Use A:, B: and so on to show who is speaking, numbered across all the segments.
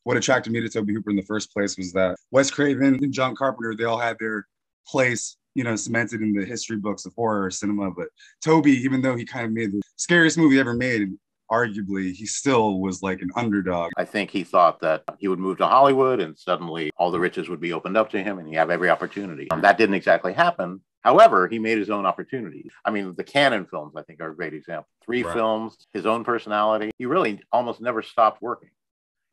A: what attracted me to Tobe Hooper in the first place was that Wes Craven and John Carpenter, they all had their place, cemented in the history books of horror cinema. But Tobe, even though he kind of made the scariest movie ever made, arguably, he still was like an underdog.
B: I think he thought that he would move to Hollywood and suddenly all the riches would be opened up to him and he'd have every opportunity. That didn't exactly happen. However, he made his own opportunities. I mean, the Cannon films, I think, are a great example. Three films, his own personality. He really almost never stopped working.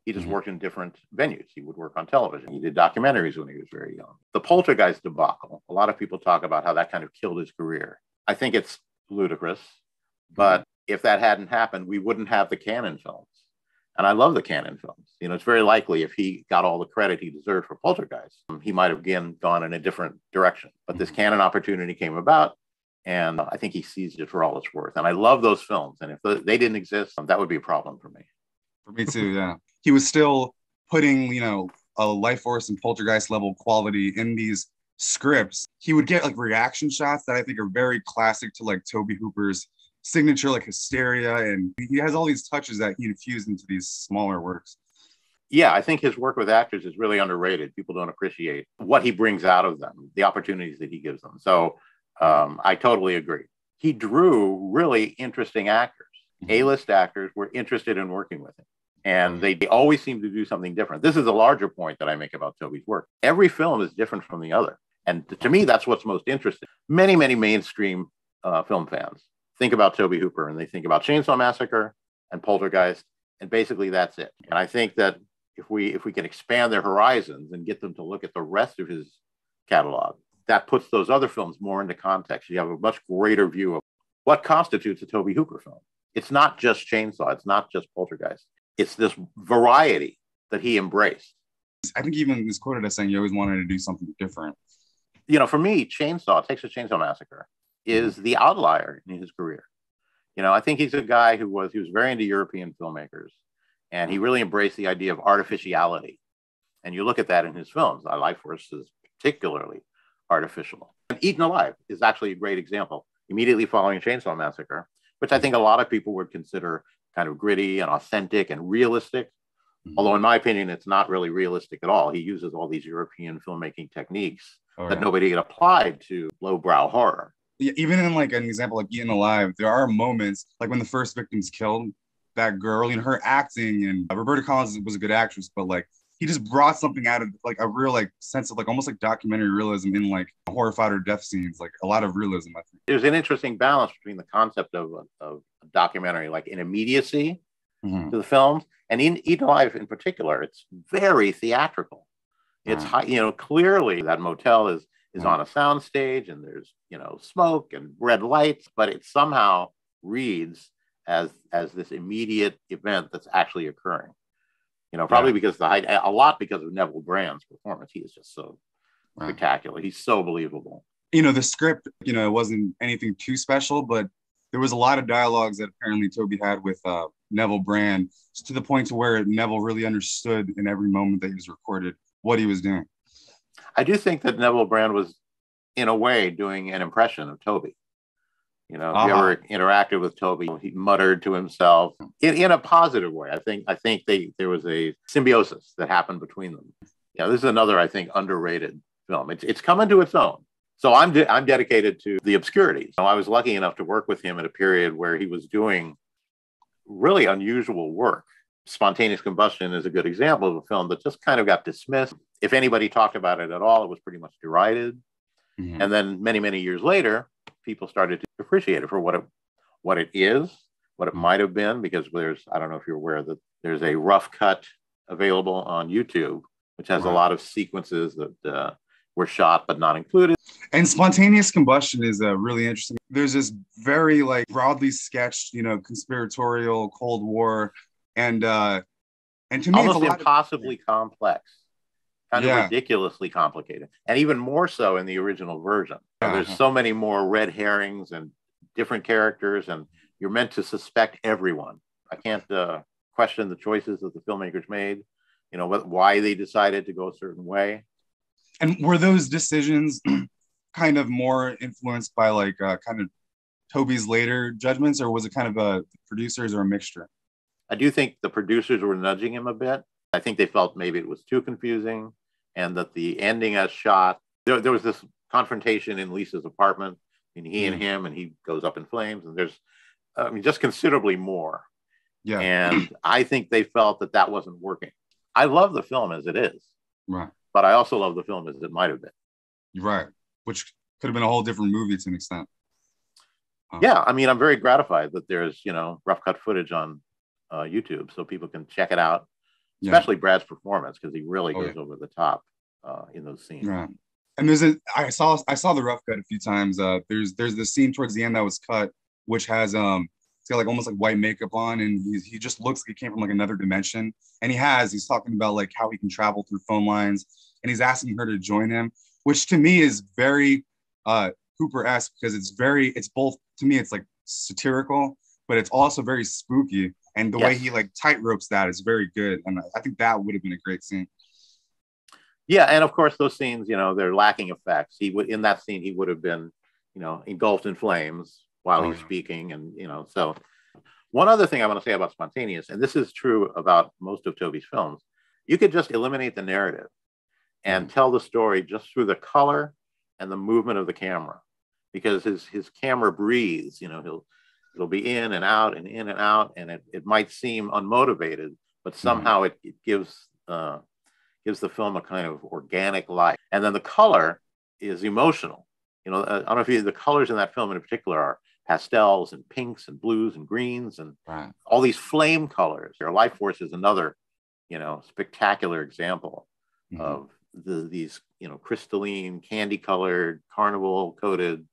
B: He just worked in different venues. He would work on television. He did documentaries when he was very young. The Poltergeist debacle, a lot of people talk about how that kind of killed his career. I think it's ludicrous, but if that hadn't happened, we wouldn't have the Cannon films. And I love the Cannon films. It's very likely if he got all the credit he deserved for Poltergeist, he might have again gone in a different direction. But this Cannon opportunity came about, and I think he seized it for all it's worth. And I love those films. And if they didn't exist, that would be a problem for me.
A: For me too, yeah. He was still putting, a Life Force and Poltergeist level quality in these scripts. He would get like reaction shots that I think are very classic to like Tobe Hooper's signature, like hysteria, and he has all these touches that he infused into these smaller works.
B: Yeah, I think his work with actors is really underrated. People don't appreciate what he brings out of them, the opportunities that he gives them. So I totally agree. He drew really interesting actors. A-list actors were interested in working with him, and they always seem to do something different. This is a larger point that I make about Tobe's work. Every film is different from the other. And to me, that's what's most interesting. Many, many mainstream film fans think about Tobe Hooper and they think about Chainsaw Massacre and Poltergeist, and basically that's it. And I think that if we can expand their horizons and get them to look at the rest of his catalog, that puts those other films more into context. You have a much greater view of what constitutes a Tobe Hooper film. It's not just Chainsaw, it's not just Poltergeist. It's this variety that he embraced.
A: I think even is quoted as saying he always wanted to do something different.
B: For me, Texas Chainsaw Massacre is the outlier in his career. I think he's a guy he was very into European filmmakers, and he really embraced the idea of artificiality. And you look at that in his films. Life Force is particularly artificial. And Eaten Alive is actually a great example. Immediately following Chainsaw Massacre, which I think a lot of people would consider kind of gritty and authentic and realistic. Although in my opinion, it's not really realistic at all. He uses all these European filmmaking techniques that nobody had applied to lowbrow horror.
A: Yeah, even in like an example like Eaten Alive, there are moments like when the first victim's killed, that girl, her acting, and Roberta Collins was a good actress, but like he just brought something out of like a real like sense of like almost like documentary realism in like horrified or death scenes, like a lot of realism, I think.
B: There's an interesting balance between the concept of a documentary, like an immediacy to the films, and in Eaten Alive in particular, it's very theatrical. It's high, clearly that motel is on a sound stage and there's, smoke and red lights, but it somehow reads as this immediate event that's actually occurring. Probably because a lot because of Neville Brand's performance. He is just so spectacular. He's so believable.
A: The script, it wasn't anything too special, but there was a lot of dialogues that apparently Tobe had with Neville Brand, to the point to where Neville really understood in every moment that he was recorded what he was doing.
B: I do think that Neville Brand was, in a way, doing an impression of Tobe. If you ever interacted with Tobe, he muttered to himself in a positive way. I think there was a symbiosis that happened between them. This is another, I think, underrated film. It's come into its own. So I'm dedicated to the obscurity. I was lucky enough to work with him at a period where he was doing really unusual work. Spontaneous Combustion is a good example of a film that just kind of got dismissed. If anybody talked about it at all, it was pretty much derided. And then many, many years later, people started to appreciate it for what it is, what it might have been, because I don't know if you're aware that there's a rough cut available on YouTube, which has a lot of sequences that were shot but not included.
A: And Spontaneous Combustion is really interesting. There's this very like broadly sketched, conspiratorial Cold War, and to me,
B: almost impossibly complex. Kind of ridiculously complicated, and even more so in the original version. There's so many more red herrings and different characters, and you're meant to suspect everyone. I can't question the choices that the filmmakers made, why they decided to go a certain way.
A: And were those decisions kind of more influenced by like kind of Tobe's later judgments, or was it kind of the producers or a mixture?
B: I do think the producers were nudging him a bit. I think they felt maybe it was too confusing, and that the ending as shot, there was this confrontation in Lisa's apartment, and he and him, and he goes up in flames, and there's, I mean, just considerably more.
A: Yeah.
B: And I think they felt that that wasn't working. I love the film as it is.
A: Right.
B: But I also love the film as it might have been.
A: Right. Which could have been a whole different movie to an extent.
B: Yeah. I mean, I'm very gratified that there's, rough cut footage on YouTube so people can check it out, especially Brad's performance, because he really goes over the top in those scenes.
A: Right. And I saw the rough cut a few times. There's the scene towards the end that was cut, which has it's got like almost like white makeup on, and he just looks like he came from like another dimension. And he's talking about like how he can travel through phone lines, and he's asking her to join him, which to me is very Hooper-esque, because it's both, to me it's like satirical, but it's also very spooky, and the way he like tightropes that is very good, and I think that would have been a great scene.
B: Yeah, and of course those scenes, they're lacking effects. In that scene he would have been, engulfed in flames while he's speaking, and so. One other thing I want to say about spontaneous, and this is true about most of Tobe's films, you could just eliminate the narrative and tell the story just through the color and the movement of the camera, because his camera breathes. It'll be in and out and in and out, and it might seem unmotivated, but somehow it gives the film a kind of organic life. And then the color is emotional. I don't know if the colors in that film in particular are pastels and pinks and blues and greens and all these flame colors. Their Life Force is another, spectacular example of these, crystalline, candy-colored, carnival-coated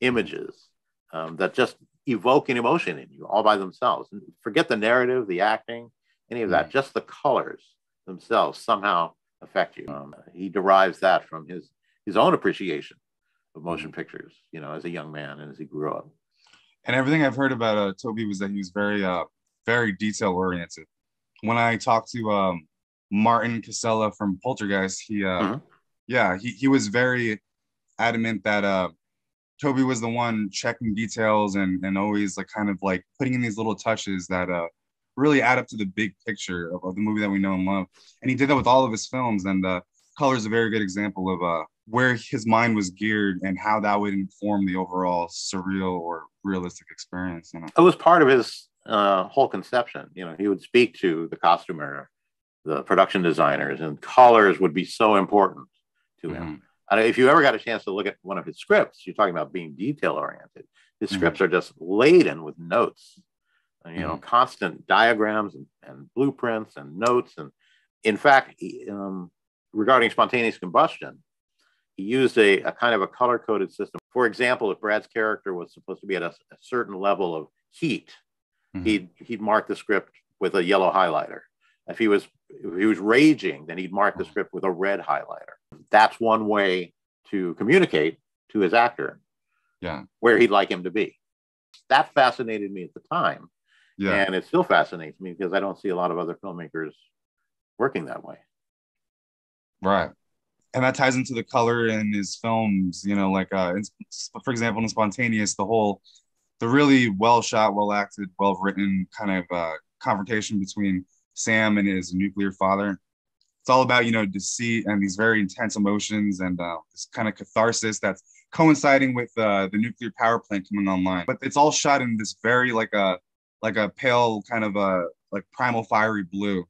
B: images that just evoke an emotion in you all by themselves. And forget the narrative, the acting, any of that. Just the colors themselves somehow affect you. He derives that from his own appreciation of motion pictures, as a young man and as he grew up.
A: And everything I've heard about Tobe was that he was very, very detail oriented. When I talked to Martin Casella from Poltergeist, he was very adamant that Tobe was the one checking details and always like kind of like putting in these little touches that really add up to the big picture of the movie that we know and love. And he did that with all of his films. And Color is a very good example of where his mind was geared and how that would inform the overall surreal or realistic experience.
B: It was part of his whole conception. He would speak to the costumer, the production designers, and colors would be so important to him. And if you ever got a chance to look at one of his scripts, you're talking about being detail oriented. His scripts are just laden with notes, constant diagrams and blueprints and notes. And in fact, regarding spontaneous combustion, he used a kind of a color-coded system. For example, if Brad's character was supposed to be at a certain level of heat, he'd mark the script with a yellow highlighter. If he was raging, then he'd mark the script with a red highlighter. That's one way to communicate to his actor where he'd like him to be. That fascinated me at the time. And it still fascinates me because I don't see a lot of other filmmakers working that way.
A: Right. And that ties into the color in his films, for example, in Spontaneous, the really well shot, well acted, well written kind of confrontation between Sam and his nuclear father. It's all about, deceit and these very intense emotions and this kind of catharsis that's coinciding with the nuclear power plant coming online. But it's all shot in this very like a pale kind of like primal fiery blue,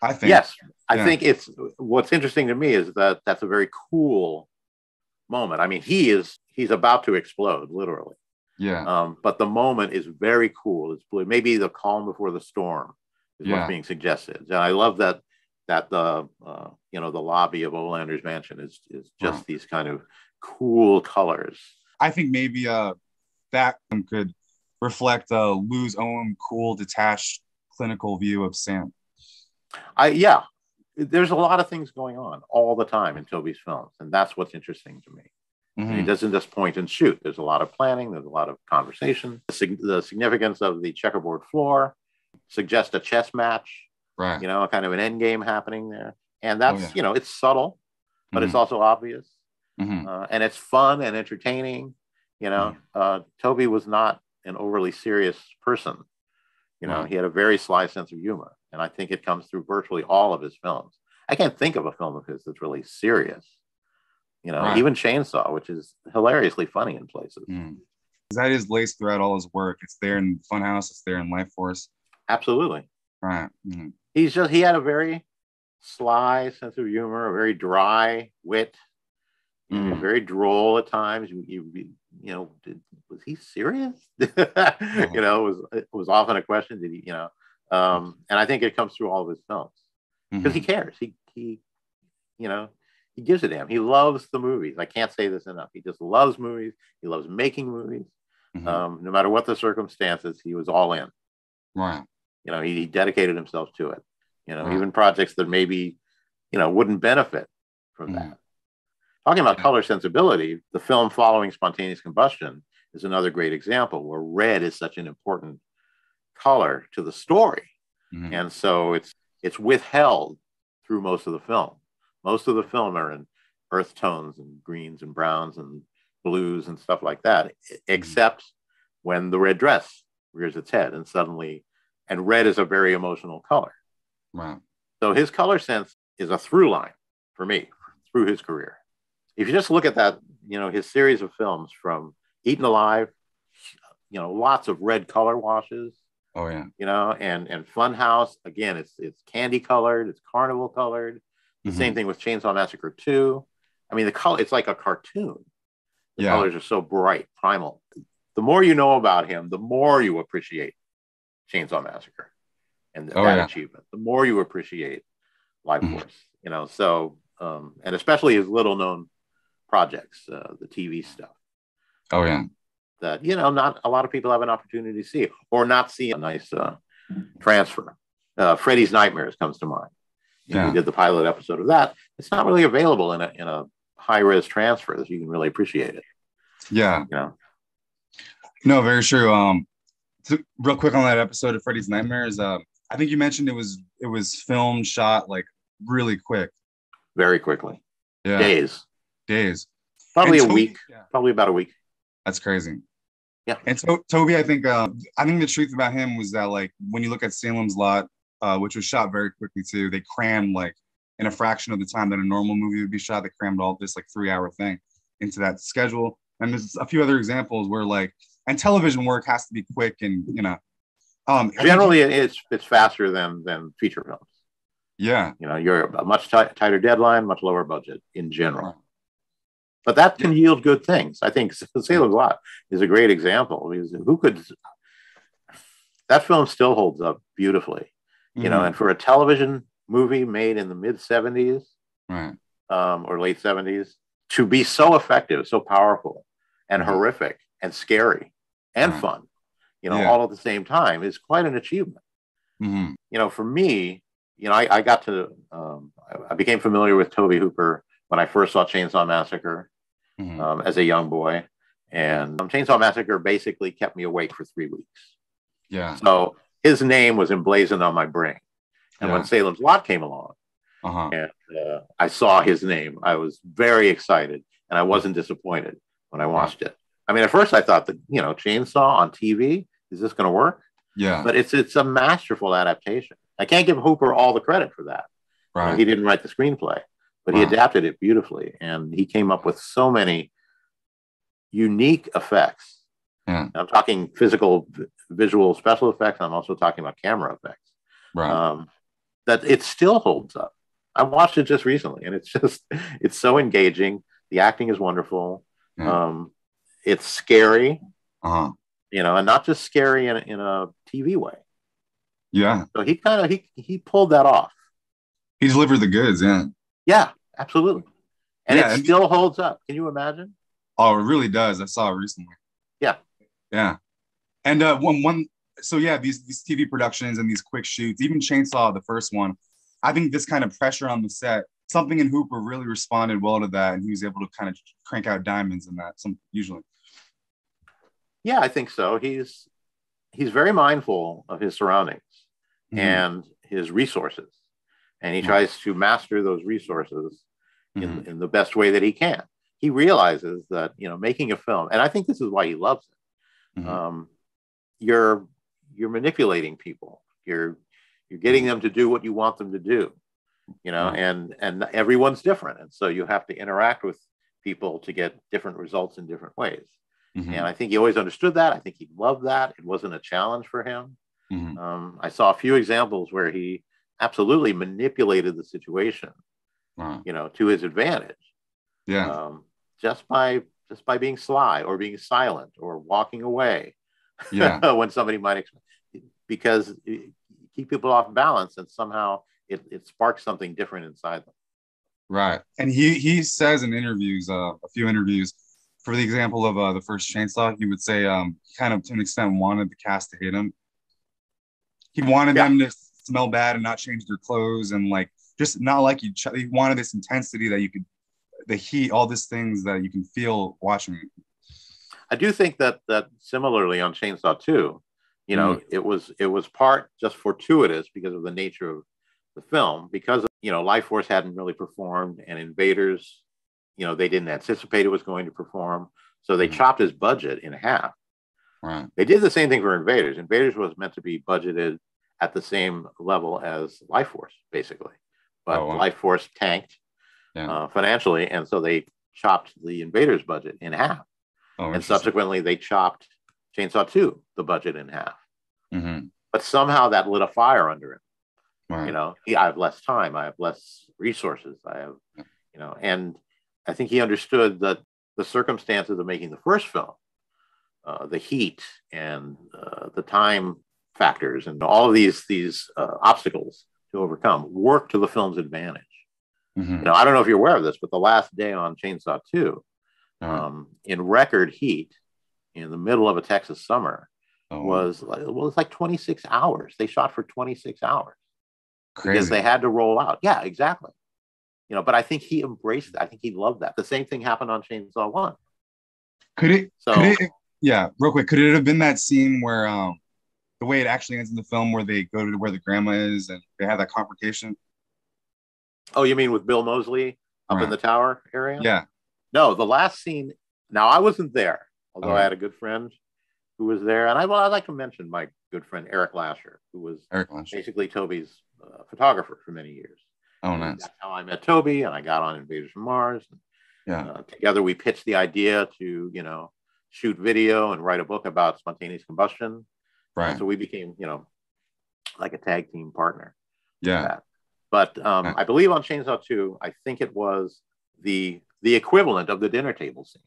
A: I think.
B: Yes. I think what's interesting to me is that that's a very cool moment. I mean, he's about to explode, literally.
A: Yeah.
B: But the moment is very cool. It's blue. Maybe the calm before the storm is what's being suggested. And I love that the lobby of Olander's mansion is just these kind of cool colors. I
A: think maybe that could reflect Lou's own cool, detached, clinical view of Sam.
B: There's a lot of things going on all the time in Tobe's films, and that's what's interesting to me. He doesn't just point and shoot. There's a lot of planning. There's a lot of conversation. The significance of the checkerboard floor suggests a chess match, right? Kind of an end game happening there. And that's, it's subtle, but it's also obvious. And it's fun and entertaining. Tobe was not an overly serious person. He had a very sly sense of humor. And I think it comes through virtually all of his films. I can't think of a film of his that's really serious. You know,
A: Right.
B: even Chainsaw, which is hilariously funny in places.
A: That is laced throughout all his work. It's there in Funhouse. It's there in Life Force.
B: Absolutely.
A: Right.
B: He had a very sly sense of humor, a very dry wit, very droll at times. You know, was he serious? You know, it was often a question. Did he, you know? And I think it comes through all of his films because he cares. He, you know, he gives a damn. He loves the movies. I can't say this enough. He just loves movies. He loves making movies. No matter what the circumstances, he was all in.
A: Right.
B: You know, he dedicated himself to it. You know, even projects that maybe, you know, wouldn't benefit from that. Talking about color sensibility, the film following Spontaneous Combustion is another great example where red is such an important color to the story. And so it's withheld through most of the film. Most of the film are in earth tones and greens and browns and blues and stuff like that, except when the red dress rears its head and suddenly, and red is a very emotional color.
A: Right.
B: So his color sense is a through line for me through his career. If you just look at that, you know, his series of films from Eaten Alive, you know, lots of red color washes.
A: Oh yeah.
B: You know, and Funhouse, again, it's candy colored, it's carnival colored. The same thing with Chainsaw Massacre 2. I mean, the color, it's like a cartoon. The colors are so bright, primal. The more you know about him, the more you appreciate Chainsaw Massacre and that achievement. The more you appreciate Life Force, you know. So, and especially his little known projects, the TV stuff.
A: Oh yeah.
B: That, you know, not a lot of people have an opportunity to see or not see a nice transfer. Freddy's Nightmares comes to mind. We did the pilot episode of that. It's not really available in a high-res transfer that you can really appreciate it.
A: Yeah.
B: You know?
A: No, very true. Real quick on that episode of Freddy's Nightmares, I think you mentioned it was filmed, shot like really quick.
B: Very quickly.
A: Yeah. Days.
B: Probably a week. Yeah. Probably about a week.
A: That's crazy.
B: Yeah.
A: And so Tobe, I think the truth about him was that, like, when you look at Salem's Lot, which was shot very quickly too, they crammed, like, in a fraction of the time that a normal movie would be shot, they crammed all this like 3-hour thing into that schedule. And there's a few other examples where, like, and television work has to be quick, and you know,
B: generally it's faster than feature films.
A: Yeah.
B: You know, you're a much tighter deadline, much lower budget in general. But that can yield good things. I think Salem's Lot is a great example. That film still holds up beautifully, you know, and for a television movie made in the mid 70s or late 70s to be so effective, so powerful and horrific and scary and fun, you know, all at the same time is quite an achievement. You know, for me, you know, I got to, I became familiar with Tobe Hooper when I first saw Chainsaw Massacre as a young boy. And Chainsaw Massacre basically kept me awake for 3 weeks.
A: Yeah.
B: So his name was emblazoned on my brain. And when Salem's Lot came along and I saw his name, I was very excited and I wasn't disappointed when I watched it. I mean, at first I thought that, you know, Chainsaw on TV, is this going to work?
A: Yeah.
B: But it's a masterful adaptation. I can't give Hooper all the credit for that.
A: Right.
B: You know, he didn't write the screenplay, but he adapted it beautifully. And he came up with so many unique effects.
A: Yeah.
B: I'm talking physical, visual, special effects. I'm also talking about camera effects.
A: Right.
B: That it still holds up. I watched it just recently, and it's so engaging. The acting is wonderful. It's scary, you know, and not just scary in a TV way.
A: Yeah.
B: So he pulled that off.
A: He delivered the goods. Yeah.
B: Yeah, absolutely. And it still holds up. Can you imagine?
A: Oh, it really does. I saw it recently.
B: Yeah.
A: Yeah. And so yeah, these TV productions and these quick shoots, even Chainsaw, the first one, I think this kind of pressure on the set, something in Hooper really responded well to that, and he was able to kind of crank out diamonds in that. Usually. Yeah,
B: I think so. He's very mindful of his surroundings and his resources, and he tries to master those resources in the best way that he can. He realizes that, you know, making a film, and I think this is why he loves it. You're manipulating people. You're You're getting them to do what you want them to do, you know, and everyone's different. And so you have to interact with people to get different results in different ways.
A: Mm-hmm.
B: And I think he always understood that. I think he loved that. It wasn't a challenge for him.
A: Mm-hmm.
B: I saw a few examples where he absolutely manipulated the situation, you know, to his advantage.
A: Yeah.
B: Just by being sly or being silent or walking away.
A: Yeah.
B: When somebody might expect, because you keep people off balance and somehow it sparks something different inside them.
A: Right. And he says in interviews, a few interviews, for the example of the first Chainsaw, he would say kind of to an extent wanted the cast to hate him. He wanted them to smell bad and not change their clothes and like just not like each other. He wanted this intensity that you could, the heat, all these things that you can feel watching it.
B: I do think that similarly on Chainsaw 2, you know, it was part just fortuitous because of the nature of the film, because you know, Life Force hadn't really performed, and Invaders, you know, they didn't anticipate it was going to perform, so they chopped his budget in half.
A: Right.
B: They did the same thing for Invaders. Invaders was meant to be budgeted at the same level as Life Force, basically, but Life Force tanked financially, and so they chopped the Invaders budget in half. And subsequently, they chopped Chainsaw 2, the budget, in half.
A: Mm-hmm.
B: But somehow that lit a fire under him.
A: Right.
B: You know, I have less time, I have less resources, I have, you know, and I think he understood that the circumstances of making the first film, the heat and the time factors and all of these obstacles to overcome worked to the film's advantage.
A: Mm-hmm.
B: You know, I don't know if you're aware of this, but the last day on Chainsaw 2, in record heat in the middle of a Texas summer was like 26 hours. They shot for 26 hours. Crazy. Because they had to roll out. Yeah, exactly. You know, but I think he embraced it. I think he loved that. The same thing happened on Chainsaw 1.
A: Could it, yeah, real quick, could it have been that scene where the way it actually ends in the film where they go to where the grandma is and they have that confrontation?
B: Oh, you mean with Bill Moseley up in the tower area?
A: Yeah.
B: No, the last scene. Now, I wasn't there, although I had a good friend who was there. And I'd like to mention my good friend, Eric Lasher, who was basically Tobe's photographer for many years.
A: Oh, nice.
B: That's how I met Tobe, and I got on Invaders of Mars. Together, we pitched the idea to, you know, shoot video and write a book about spontaneous combustion. Right. So we became, you know, like a tag team partner.
A: Yeah.
B: But I believe on Chainsaw 2, I think it was the equivalent of the dinner table scene.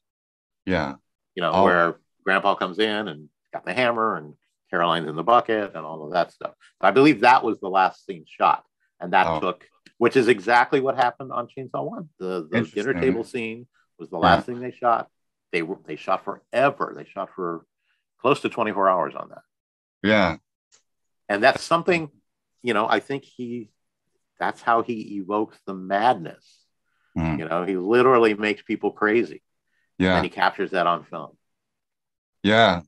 A: Yeah.
B: You know, where Grandpa comes in and got the hammer and Caroline's in the bucket and all of that stuff. I believe that was the last scene shot. And that took, which is exactly what happened on Chainsaw 1. The dinner table scene was the last thing they shot. They shot forever. They shot for close to 24 hours on that.
A: Yeah.
B: And that's something, you know, I think that's how he evokes the madness. You know, he literally makes people crazy. Yeah. And he captures that on film.
A: Yeah.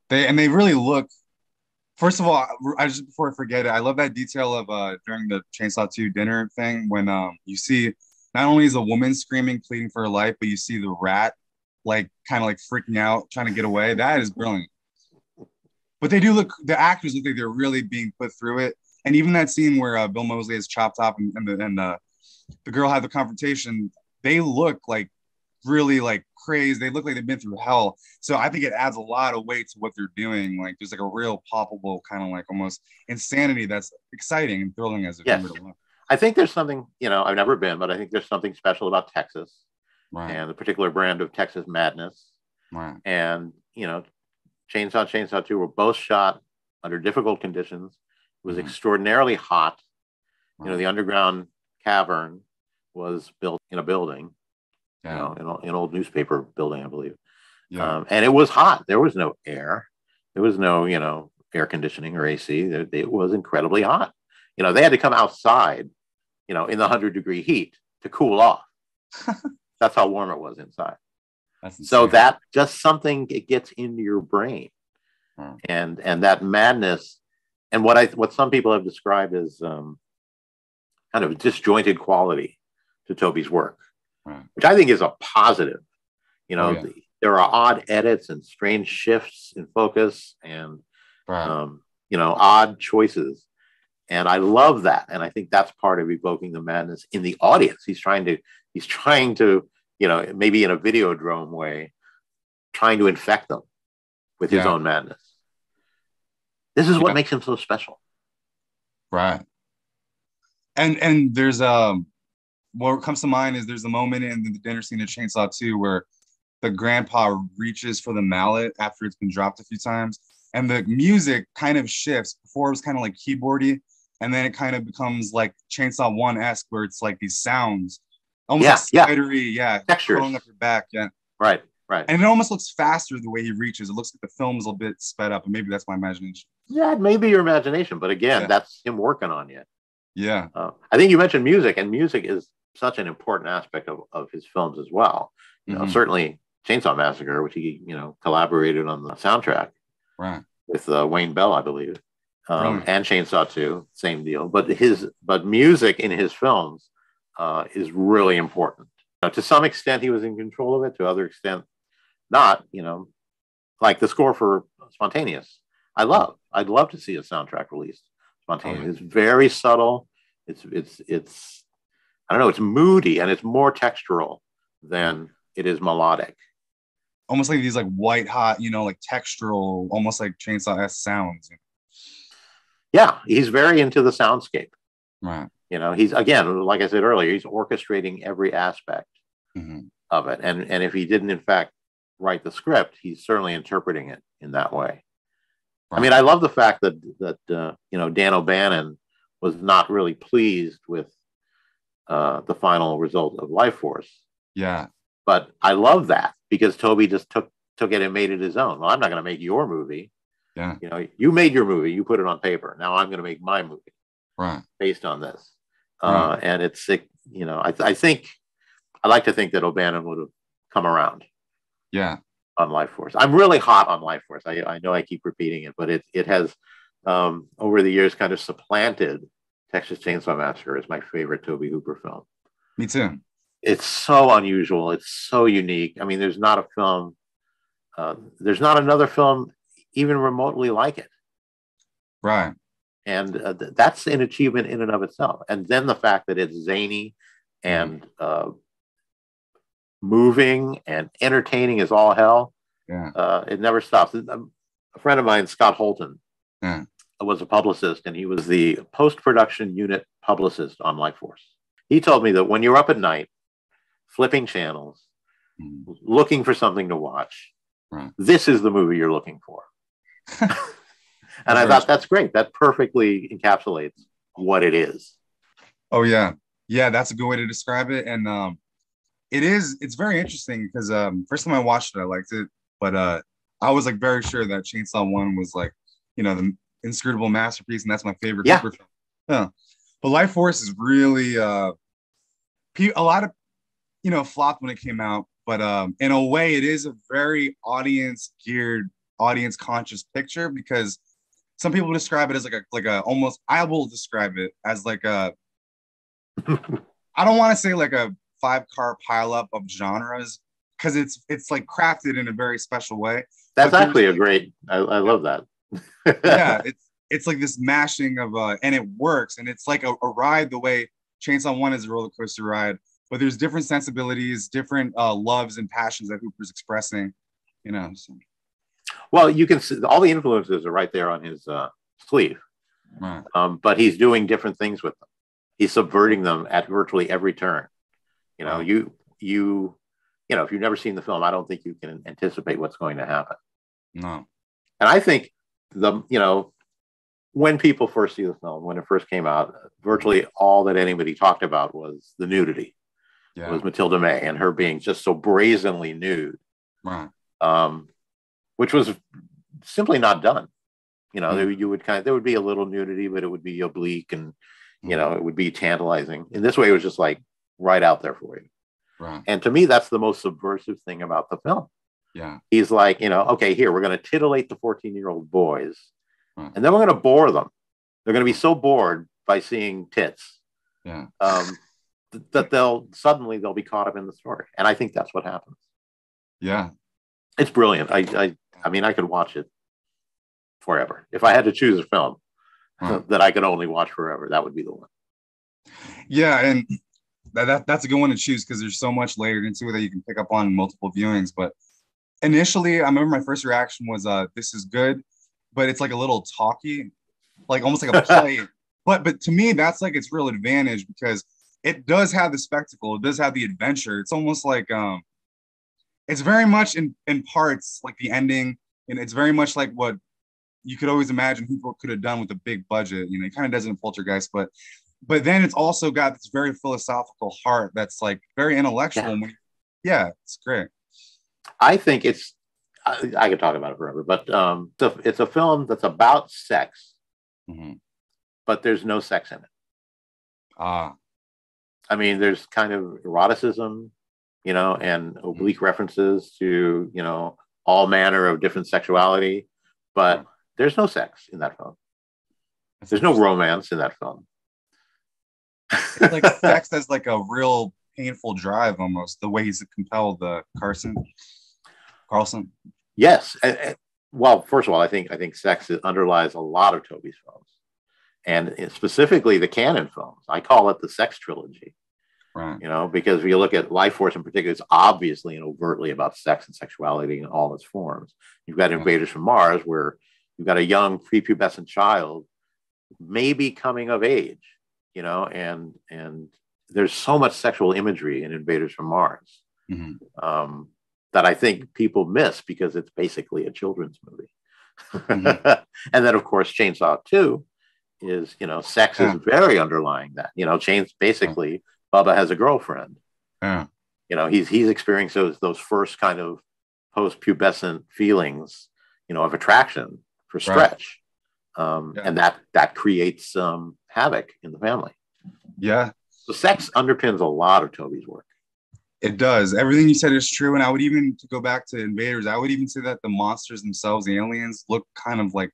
A: They really look, first of all, before I forget it, I love that detail of during the Chainsaw 2 dinner thing when you see not only is a woman screaming, pleading for her life, but you see the rat like kind of like freaking out, trying to get away. That is brilliant. But they do look, the actors look like they're really being put through it. And even that scene where Bill Moseley is chopped off and the girl had the confrontation, they look like really like crazy. They look like they've been through hell. So I think it adds a lot of weight to what they're doing. Like there's like a real palpable kind of like almost insanity that's exciting and thrilling as a viewer to watch.
B: I think there's something, you know, I've never been, but I think there's something special about Texas and the particular brand of Texas madness.
A: Right.
B: And, you know, Chainsaw 2 were both shot under difficult conditions. It was extraordinarily hot. You know, the underground cavern was built in a building, you know, in an old newspaper building, I believe. Yeah. And it was hot. There was no air. There was no, you know, air conditioning or AC. It was incredibly hot. You know, they had to come outside, you know, in the 100-degree heat to cool off. That's how warm it was inside. So that just something, it gets into your brain. And that madness, and what some people have described as kind of a disjointed quality to Tobe's work, which I think is a positive. You know, there are odd edits and strange shifts in focus and, you know, odd choices. And I love that. And I think that's part of evoking the madness in the audience. He's trying to, maybe in a Videodrome way, trying to infect them with his own madness. This is what makes him so special.
A: Right. And there's what comes to mind is there's a moment in the dinner scene of Chainsaw 2 where the grandpa reaches for the mallet after it's been dropped a few times, and the music kind of shifts. Before it was kind of like keyboardy, and then it kind of becomes like Chainsaw 1-esque, where it's like these sounds, almost like spidery,
B: textures
A: crawling up your back,
B: right.
A: And it almost looks faster the way he reaches. It looks like the film's a bit sped up, and maybe that's my imagination.
B: Yeah, it may be your imagination, but again, that's him working on you.
A: Yeah.
B: I think you mentioned music, and music is such an important aspect of his films as well. You know, certainly Chainsaw Massacre, which he, collaborated on the soundtrack with Wayne Bell, I believe, and Chainsaw 2, same deal. But music in his films is really important. To some extent, he was in control of it. To other extent, not. Like the score for Spontaneous. I'd love to see a soundtrack released. Spontaneous. It's very subtle. It's I don't know. It's moody, and it's more textural than it is melodic.
A: Almost like these like white hot, like textural, almost like Chainsaw-esque sounds.
B: Yeah, he's very into the soundscape.
A: Right.
B: He's, again, like I said earlier, he's orchestrating every aspect of it. And if he didn't, in fact, write the script, he's certainly interpreting it in that way. Right. I mean, I love the fact that Dan O'Bannon was not really pleased with the final result of Life Force.
A: Yeah.
B: But I love that because Tobe just took it and made it his own. Well, I'm not going to make your movie.
A: Yeah.
B: You made your movie, you put it on paper. Now I'm going to make my movie.
A: Right.
B: Based on this. And it's, I think, I like to think that O'Bannon would have come around.
A: Yeah.
B: On Life Force. I'm really hot on Life Force. I know I keep repeating it, but it has, over the years, kind of supplanted Texas Chainsaw Massacre as my favorite Tobe Hooper film.
A: Me too.
B: It's so unusual. It's so unique. I mean, there's not a film, there's not another film even remotely like it.
A: Right.
B: And that's an achievement in and of itself. And then the fact that it's zany and moving and entertaining as all hell.
A: Yeah.
B: It never stops. A friend of mine, Scott Holton, was a publicist, and he was the post-production unit publicist on Life Force. He told me that when you're up at night, flipping channels, looking for something to watch, this is the movie you're looking for. And I thought, that's great. That perfectly encapsulates what it is.
A: Oh, yeah. Yeah, that's a good way to describe it. And it's very interesting because first time I watched it, I liked it. But I was like very sure that Chainsaw 1 was like, the inscrutable masterpiece. And that's my favorite Hooper film. Yeah. But Life Force is really, a lot of, flopped when it came out. But in a way, it is a very audience-conscious picture because some people describe it as like a almost, I will describe it as like a, I don't want to say like a 5-car pileup of genres because it's like crafted in a very special way.
B: That's actually a great, I love that.
A: Yeah, it's like this mashing of, and it works. And it's like a ride the way Chainsaw 1 is a roller coaster ride, but there's different sensibilities, different loves and passions that Hooper's expressing, so.
B: Well, you can see all the influences are right there on his sleeve,
A: right.
B: But he's doing different things with them. He's subverting them at virtually every turn. If you've never seen the film, I don't think you can anticipate what's going to happen.
A: No.
B: And I think when people first see the film, when it first came out, virtually all that anybody talked about was the nudity. Yeah. It was Matilda May and her being just so brazenly nude.
A: Right.
B: Which was simply not done. There would be a little nudity, but it would be oblique and, it would be tantalizing. In this way, it was just like right out there for you.
A: Right.
B: And to me, that's the most subversive thing about the film.
A: Yeah.
B: He's like, okay, here, we're going to titillate the 14-year-old boys, and then we're going to bore them. They're going to be so bored by seeing tits that they'll be caught up in the story. And I think that's what happens.
A: Yeah.
B: It's brilliant. I mean, I could watch it forever. If I had to choose a film, that I could only watch forever. That would be the one.
A: Yeah, and that's a good one to choose because there's so much layered into it that you can pick up on in multiple viewings. But initially, I remember my first reaction was, "This is good," but it's like a little talky, like almost like a play. But to me, that's like its real advantage because it does have the spectacle, it does have the adventure. It's almost like it's very much in parts like the ending, and it's very much like what you could always imagine Hooper could have done with a big budget. You know, he kind of does it in Poltergeist, but then it's also got this very philosophical heart that's like very intellectual. Yeah, it's great.
B: I think it's, I could talk about it forever, but it's a film that's about sex, but there's no sex in it. I mean, there's kind of eroticism, you know, and oblique references to, you know, all manner of different sexuality, but there's no sex in that film. There's no romance in that film.
A: It's like sex as like a real painful drive almost, the way he's compelled Carlson. Yes.
B: Well, first of all, I think sex underlies a lot of Tobe's films, and specifically the canon films. I call it the Sex Trilogy.
A: Right.
B: You know, because if you look at Life Force in particular, it's obviously and overtly about sex and sexuality in all its forms. You've got Invaders from Mars, where you've got a young prepubescent child, maybe coming of age, you know, and there's so much sexual imagery in Invaders from Mars that I think people miss because it's basically a children's movie. And then, of course, Chainsaw 2 is, you know, sex is very underlying that. You know, basically, Bubba has a girlfriend.
A: You
B: know, he's experiencing those first kind of post-pubescent feelings, you know, of attraction for Stretch. And that creates havoc in the family.
A: Yeah.
B: So sex underpins a lot of Tobe's work.
A: It does. Everything you said is true. And I would even, to go back to Invaders, I would even say that the monsters themselves, the aliens, look kind of like,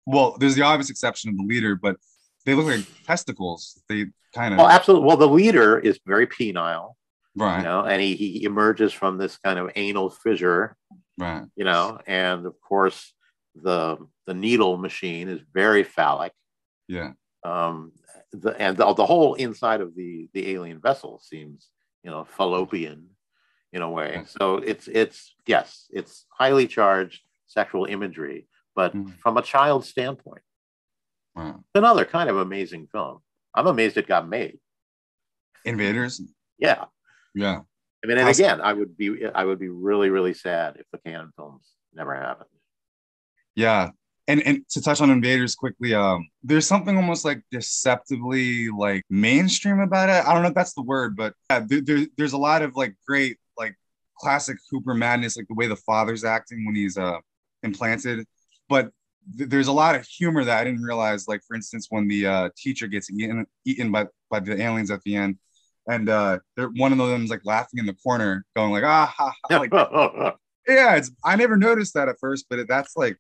A: well, there's the obvious exception of the leader, but they look like testicles. They kind of.
B: Well, absolutely. Well, the leader is very penile.
A: Right.
B: You know, and he emerges from this kind of anal fissure.
A: Right.
B: You know, and of course, the needle machine is very phallic.
A: Yeah.
B: The whole inside of the alien vessel seems, you know, fallopian in a way. So it's highly charged sexual imagery, but from a child's standpoint, it's another kind of amazing film. I'm amazed it got made.
A: Invaders.
B: Yeah.
A: Yeah.
B: I mean, and again, I would be really, really sad if the canon films never happened.
A: Yeah. And to touch on Invaders quickly, there's something almost like deceptively like mainstream about it. I don't know if that's the word, but yeah, there's a lot of like great like classic Hooper madness, like the way the father's acting when he's implanted. But there's a lot of humor that I didn't realize. Like for instance, when the teacher gets eaten by the aliens at the end, and one of them's like laughing in the corner, going like ah ha, ha. Like, yeah, I never noticed that at first, but that's like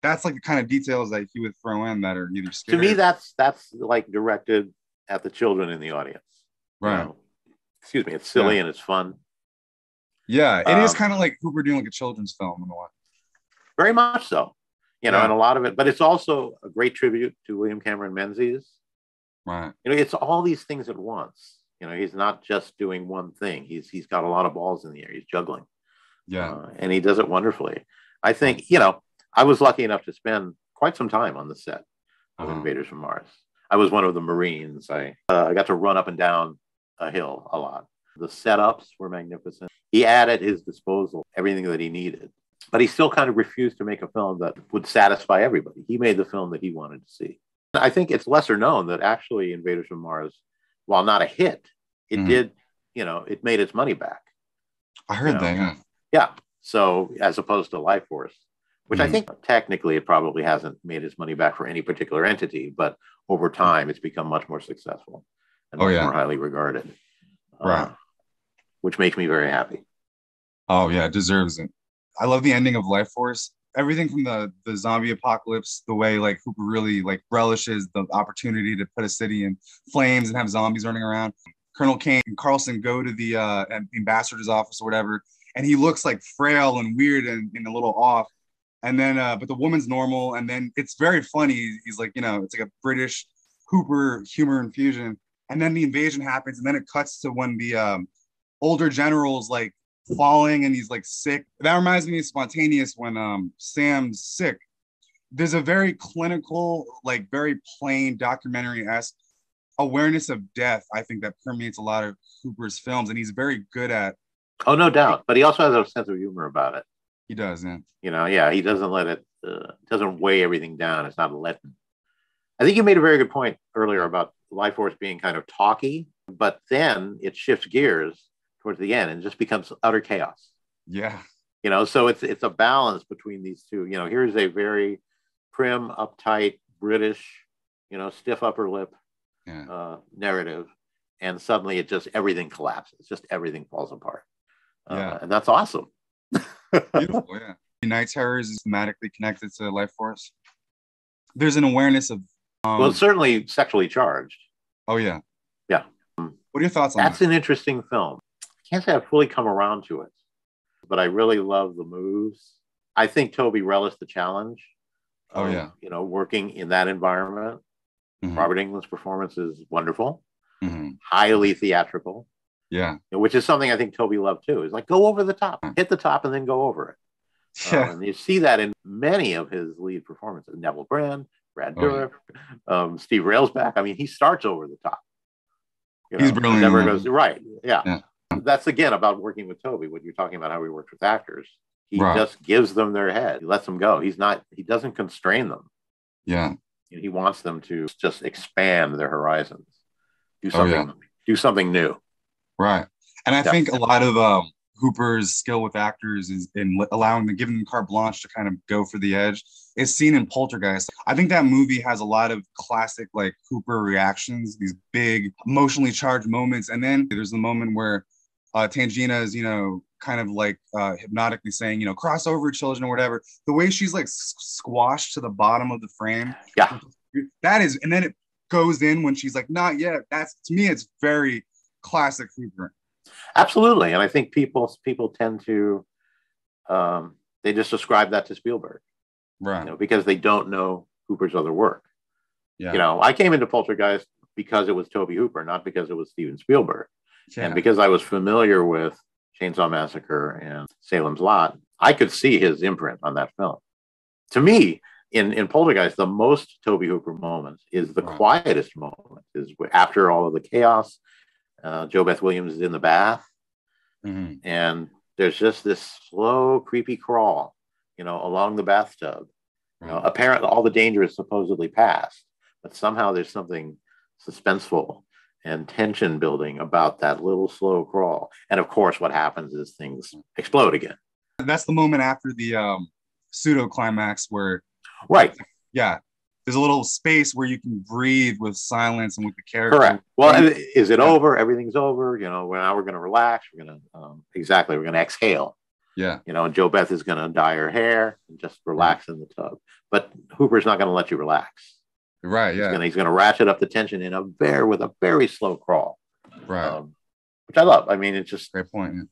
A: the kind of details that he would throw in that are either scary.
B: To me, that's like directed at the children in the audience.
A: Right.
B: You know? Excuse me. It's silly and it's fun.
A: Yeah, it is kind of like Hooper doing like a children's film in a way.
B: Very much so. You know, and a lot of it, but it's also a great tribute to William Cameron Menzies.
A: Right.
B: You know, it's all these things at once. You know, he's not just doing one thing. He's got a lot of balls in the air. He's juggling.
A: Yeah. And
B: he does it wonderfully. I think, you know, I was lucky enough to spend quite some time on the set of Invaders from Mars. I was one of the Marines. I got to run up and down a hill a lot. The setups were magnificent. He had at his disposal everything that he needed, but he still kind of refused to make a film that would satisfy everybody. He made the film that he wanted to see. I think it's lesser known that actually Invaders from Mars, while not a hit, it did, you know, it made its money back.
A: I heard that.
B: Yeah. So as opposed to Life Force, which I think technically it probably hasn't made its money back for any particular entity, but over time it's become much more successful and much more highly regarded.
A: Right.
B: Which makes me very happy.
A: Oh yeah, it deserves it. I love the ending of Life Force. Everything from the zombie apocalypse, the way like Hooper really like relishes the opportunity to put a city in flames and have zombies running around. Colonel Kane and Carlson go to the ambassador's office or whatever, and he looks like frail and weird and a little off. And then, but the woman's normal. And then it's very funny. He's like, you know, it's like a British Hooper humor infusion. And then the invasion happens. And then it cuts to when the older general's like falling and he's like sick. That reminds me of Spontaneous when Sam's sick. There's a very clinical, like very plain documentary-esque awareness of death, I think, that permeates a lot of Hooper's films. And he's very good at.
B: Oh, no doubt. But he also has a sense of humor about it.
A: He does, yeah.
B: You know, yeah, he doesn't let it, doesn't weigh everything down. It's not a letting. I think you made a very good point earlier about Life Force being kind of talky, but then it shifts gears towards the end and just becomes utter chaos.
A: Yeah.
B: You know, so it's a balance between these two. You know, here's a very prim, uptight, British, you know, stiff upper lip narrative. And suddenly it just, everything collapses. Just everything falls apart. And that's awesome.
A: Beautiful, yeah. Night Terrors is thematically connected to Life Force. There's an awareness of
B: well, it's certainly sexually charged.
A: Oh yeah.
B: Yeah.
A: What are your thoughts on
B: That's an interesting film. I can't say I've fully come around to it, but I really love the moves. I think Tobe relished the challenge.
A: Oh yeah.
B: You know, working in that environment. Robert Englund's performance is wonderful, highly theatrical.
A: Yeah.
B: Which is something I think Tobe loved too. Is like, go over the top, hit the top and then go over it. And you see that in many of his lead performances. Neville Brand, Brad Dourif, Steve Railsback. I mean, he starts over the top. You know,
A: he's brilliant.
B: Never goes, right. Yeah. That's again about working with Tobe. When you're talking about how he works with actors, he just gives them their head. He lets them go. He doesn't constrain them.
A: Yeah.
B: He wants them to just expand their horizons. Do something new.
A: Right. And I think a lot of Hooper's skill with actors is in allowing them, giving them carte blanche to kind of go for the edge, is seen in Poltergeist. I think that movie has a lot of classic like Hooper reactions, these big emotionally charged moments. And then there's the moment where Tangina is, you know, kind of like hypnotically saying, you know, cross over children or whatever. The way she's like squashed to the bottom of the frame.
B: Yeah.
A: That is, and then it goes in when she's like, not yet. That's, to me, it's very classic Hooper.
B: Absolutely. And I think people tend to, they just ascribe that to Spielberg.
A: Right.
B: You know, because they don't know Hooper's other work.
A: Yeah.
B: You know, I came into Poltergeist because it was Tobe Hooper, not because it was Steven Spielberg. Yeah. And because I was familiar with Chainsaw Massacre and Salem's Lot, I could see his imprint on that film. To me, in Poltergeist, the most Tobe Hooper moment is the quietest moment, is after all of the chaos. Jo Beth Williams is in the bath, and there's just this slow, creepy crawl, you know, along the bathtub. You know, apparently all the danger is supposedly past, but somehow there's something suspenseful and tension building about that little slow crawl. And of course, what happens is things explode again.
A: That's the moment after the pseudo climax where, there's a little space where you can breathe with silence and with the character.
B: Correct. Well, is it over? Everything's over. You know, now we're going to relax. We're going to, we're going to exhale.
A: Yeah.
B: You know, and Jo Beth is going to dye her hair and just relax in the tub. But Hooper's not going to let you relax.
A: Right. Yeah.
B: He's going to ratchet up the tension with a very slow crawl.
A: Right.
B: Which I love. I mean, it's just
A: great point. Yeah.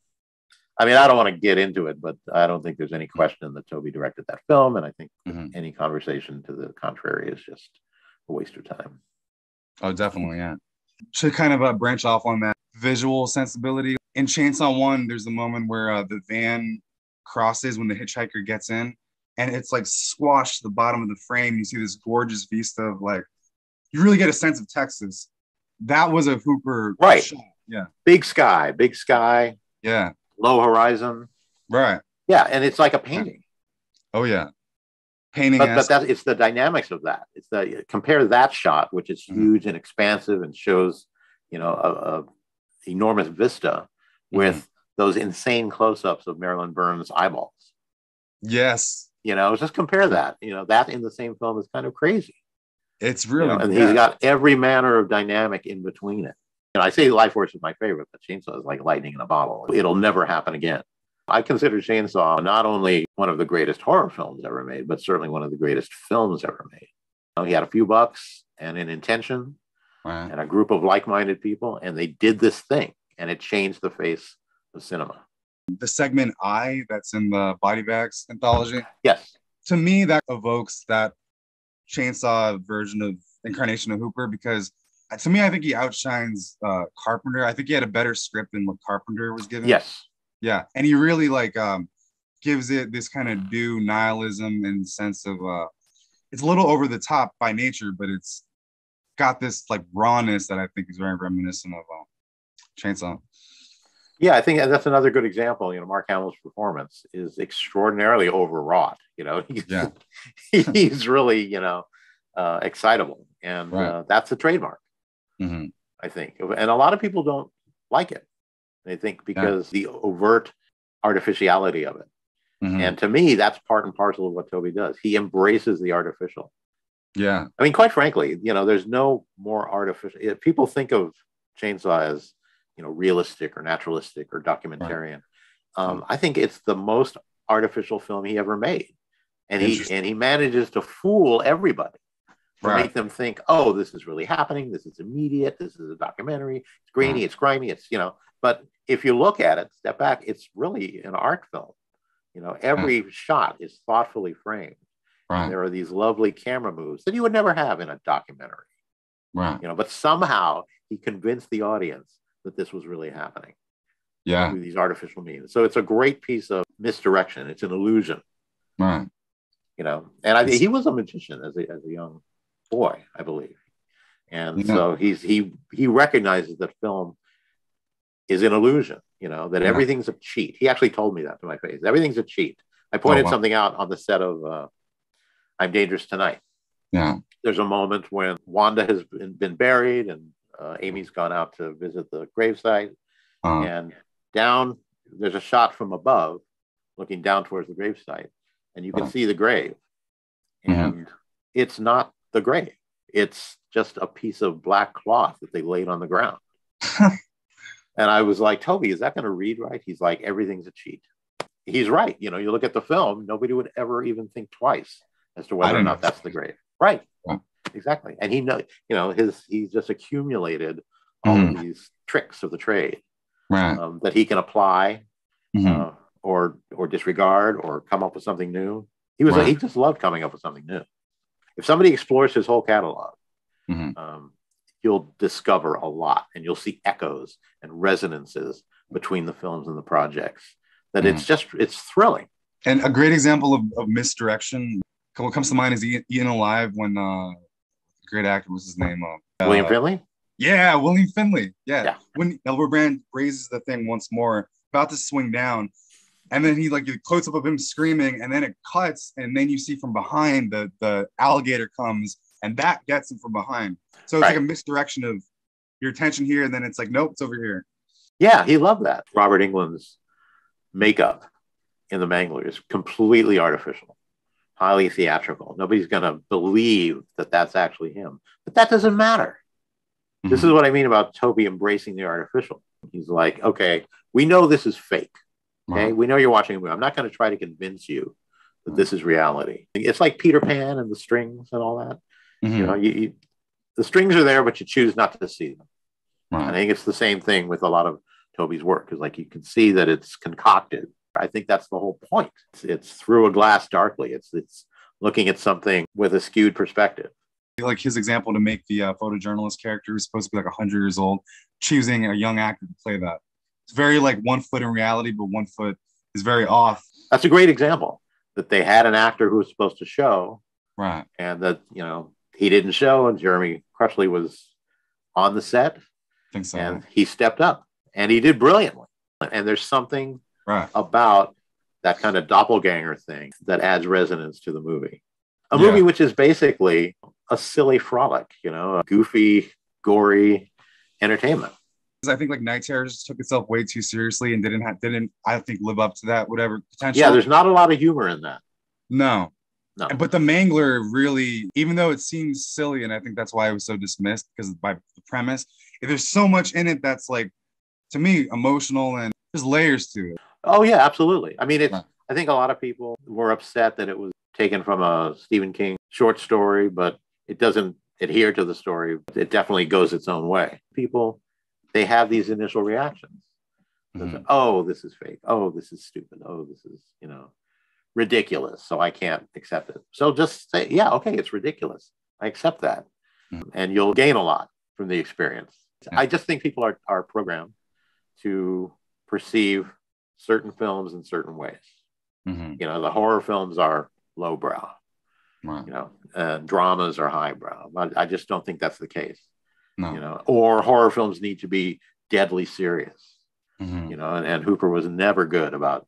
B: I mean, I don't want to get into it, but I don't think there's any question that Tobe directed that film. And I think any conversation to the contrary is just a waste of time.
A: Oh, definitely. Yeah. To kind of branch off on that visual sensibility, in Chainsaw 1, there's a moment where the van crosses when the hitchhiker gets in, and it's like squashed to the bottom of the frame. You see this gorgeous vista of like, you really get a sense of Texas. That was a Hooper shot. Yeah.
B: Big sky.
A: Yeah.
B: Low horizon.
A: Right.
B: Yeah. And it's like a painting.
A: Oh yeah. Painting.
B: But it's the dynamics of that. It's compare that shot, which is huge and expansive and shows, you know, a enormous vista with those insane close-ups of Marilyn Burns' eyeballs.
A: Yes.
B: You know, just compare that. You know, that in the same film is kind of crazy.
A: It's really,
B: and he's got every manner of dynamic in between it. And I say Life Force is my favorite, but Chainsaw is like lightning in a bottle. It'll never happen again. I consider Chainsaw not only one of the greatest horror films ever made, but certainly one of the greatest films ever made. You know, he had a few bucks and an intention and a group of like-minded people, and they did this thing, and it changed the face of cinema.
A: The segment I that's in the Body Bags anthology.
B: Yes.
A: to me, that evokes that chainsaw version of incarnation of Hooper, because to me, I think he outshines Carpenter. I think he had a better script than what Carpenter was given.
B: Yes.
A: Yeah. And he really like gives it this kind of due nihilism and sense of it's a little over the top by nature, but it's got this like rawness that I think is very reminiscent of Chainsaw.
B: Yeah, I think that's another good example. You know, Mark Hamill's performance is extraordinarily overwrought. You know, he's really, you know, excitable, and that's a trademark, I think. And a lot of people don't like it. They think because the overt artificiality of it. And to me, that's part and parcel of what Tobe does. He embraces the artificial.
A: Yeah.
B: I mean, quite frankly, you know, there's no more artificial. If people think of Chainsaw as, you know, realistic or naturalistic or documentarian, I think it's the most artificial film he ever made. And he manages to fool everybody, to make them think, oh, this is really happening. This is immediate. This is a documentary. It's grainy. It's grimy. It's, you know, but if you look at it, step back, it's really an art film. You know, every shot is thoughtfully framed. And there are these lovely camera moves that you would never have in a documentary. You know, but somehow he convinced the audience that this was really happening. Through these artificial means. So it's a great piece of misdirection. It's an illusion. You know, and he was a magician as a young boy, I believe. And so he recognizes that film is an illusion, you know, that everything's a cheat. He actually told me that to my face. Everything's a cheat. I pointed something out on the set of I'm Dangerous Tonight. There's a moment when Wanda has been buried and Amy's gone out to visit the gravesite. And down, there's a shot from above looking down towards the gravesite. And you can see the grave. And it's not the grave. It's just a piece of black cloth that they laid on the ground. And I was like, Tobe, is that going to read right? He's like, everything's a cheat. He's right. You know, you look at the film, nobody would ever even think twice as to whether or not that's the grave. Right. Exactly. And he know, you know, he's just accumulated all of these tricks of the trade that he can apply or disregard or come up with something new. He just loved coming up with something new. If somebody explores his whole catalog, you'll discover a lot, and you'll see echoes and resonances between the films and the projects. That it's thrilling.
A: And a great example of misdirection, what comes to mind is Ian Alive, when great actor, what's his name?
B: William Finley?
A: Yeah, William Finley. Yeah. When Elmer Brand raises the thing once more, about to swing down, and then he close up of him screaming, and then it cuts, and then you see from behind the alligator comes, and that gets him from behind. So it's like a misdirection of your attention here, and then it's like, nope, it's over here.
B: Yeah, he loved that. Robert Englund's makeup in The Mangler is completely artificial, highly theatrical. Nobody's going to believe that that's actually him, but that doesn't matter. This is what I mean about Tobe embracing the artificial. He's like, okay, we know this is fake. Okay, we know you're watching a movie. I'm not going to try to convince you that this is reality. It's like Peter Pan and the strings and all that. You know, the strings are there, but you choose not to see them. I think it's the same thing with a lot of Tobe's work, because like you can see that it's concocted. I think that's the whole point. It's through a glass darkly. It's looking at something with a skewed perspective.
A: Like his example to make the photojournalist character who's supposed to be like 100 years old, choosing a young actor to play that. It's very like 1 foot in reality, but 1 foot is very off.
B: That's a great example, that they had an actor who was supposed to show, and that, you know, he didn't show, and Jeremy Crutchley was on the set.
A: I think so.
B: And he stepped up, and he did brilliantly. And there's something about that kind of doppelganger thing that adds resonance to the movie. A movie which is basically a silly frolic, you know, a goofy, gory entertainment.
A: I think like Night Terrors took itself way too seriously and didn't I think live up to that whatever potential.
B: Yeah, there's not a lot of humor in that.
A: No. But The Mangler really, even though it seems silly, and I think that's why it was so dismissed, because by the premise, there's so much in it that's like, to me, emotional, and there's layers to it.
B: Oh yeah, absolutely. I mean, I think a lot of people were upset that it was taken from a Stephen King short story, but it doesn't adhere to the story. It definitely goes its own way. People, they have these initial reactions. Oh, this is fake. Oh, this is stupid. Oh, this is, you know, ridiculous, so I can't accept it. So just say, yeah, okay, it's ridiculous. I accept that. And you'll gain a lot from the experience. I just think people are programmed to perceive certain films in certain ways. The horror films are lowbrow. Dramas are highbrow. I just don't think that's the case. No. Or horror films need to be deadly serious. And Hooper was never good about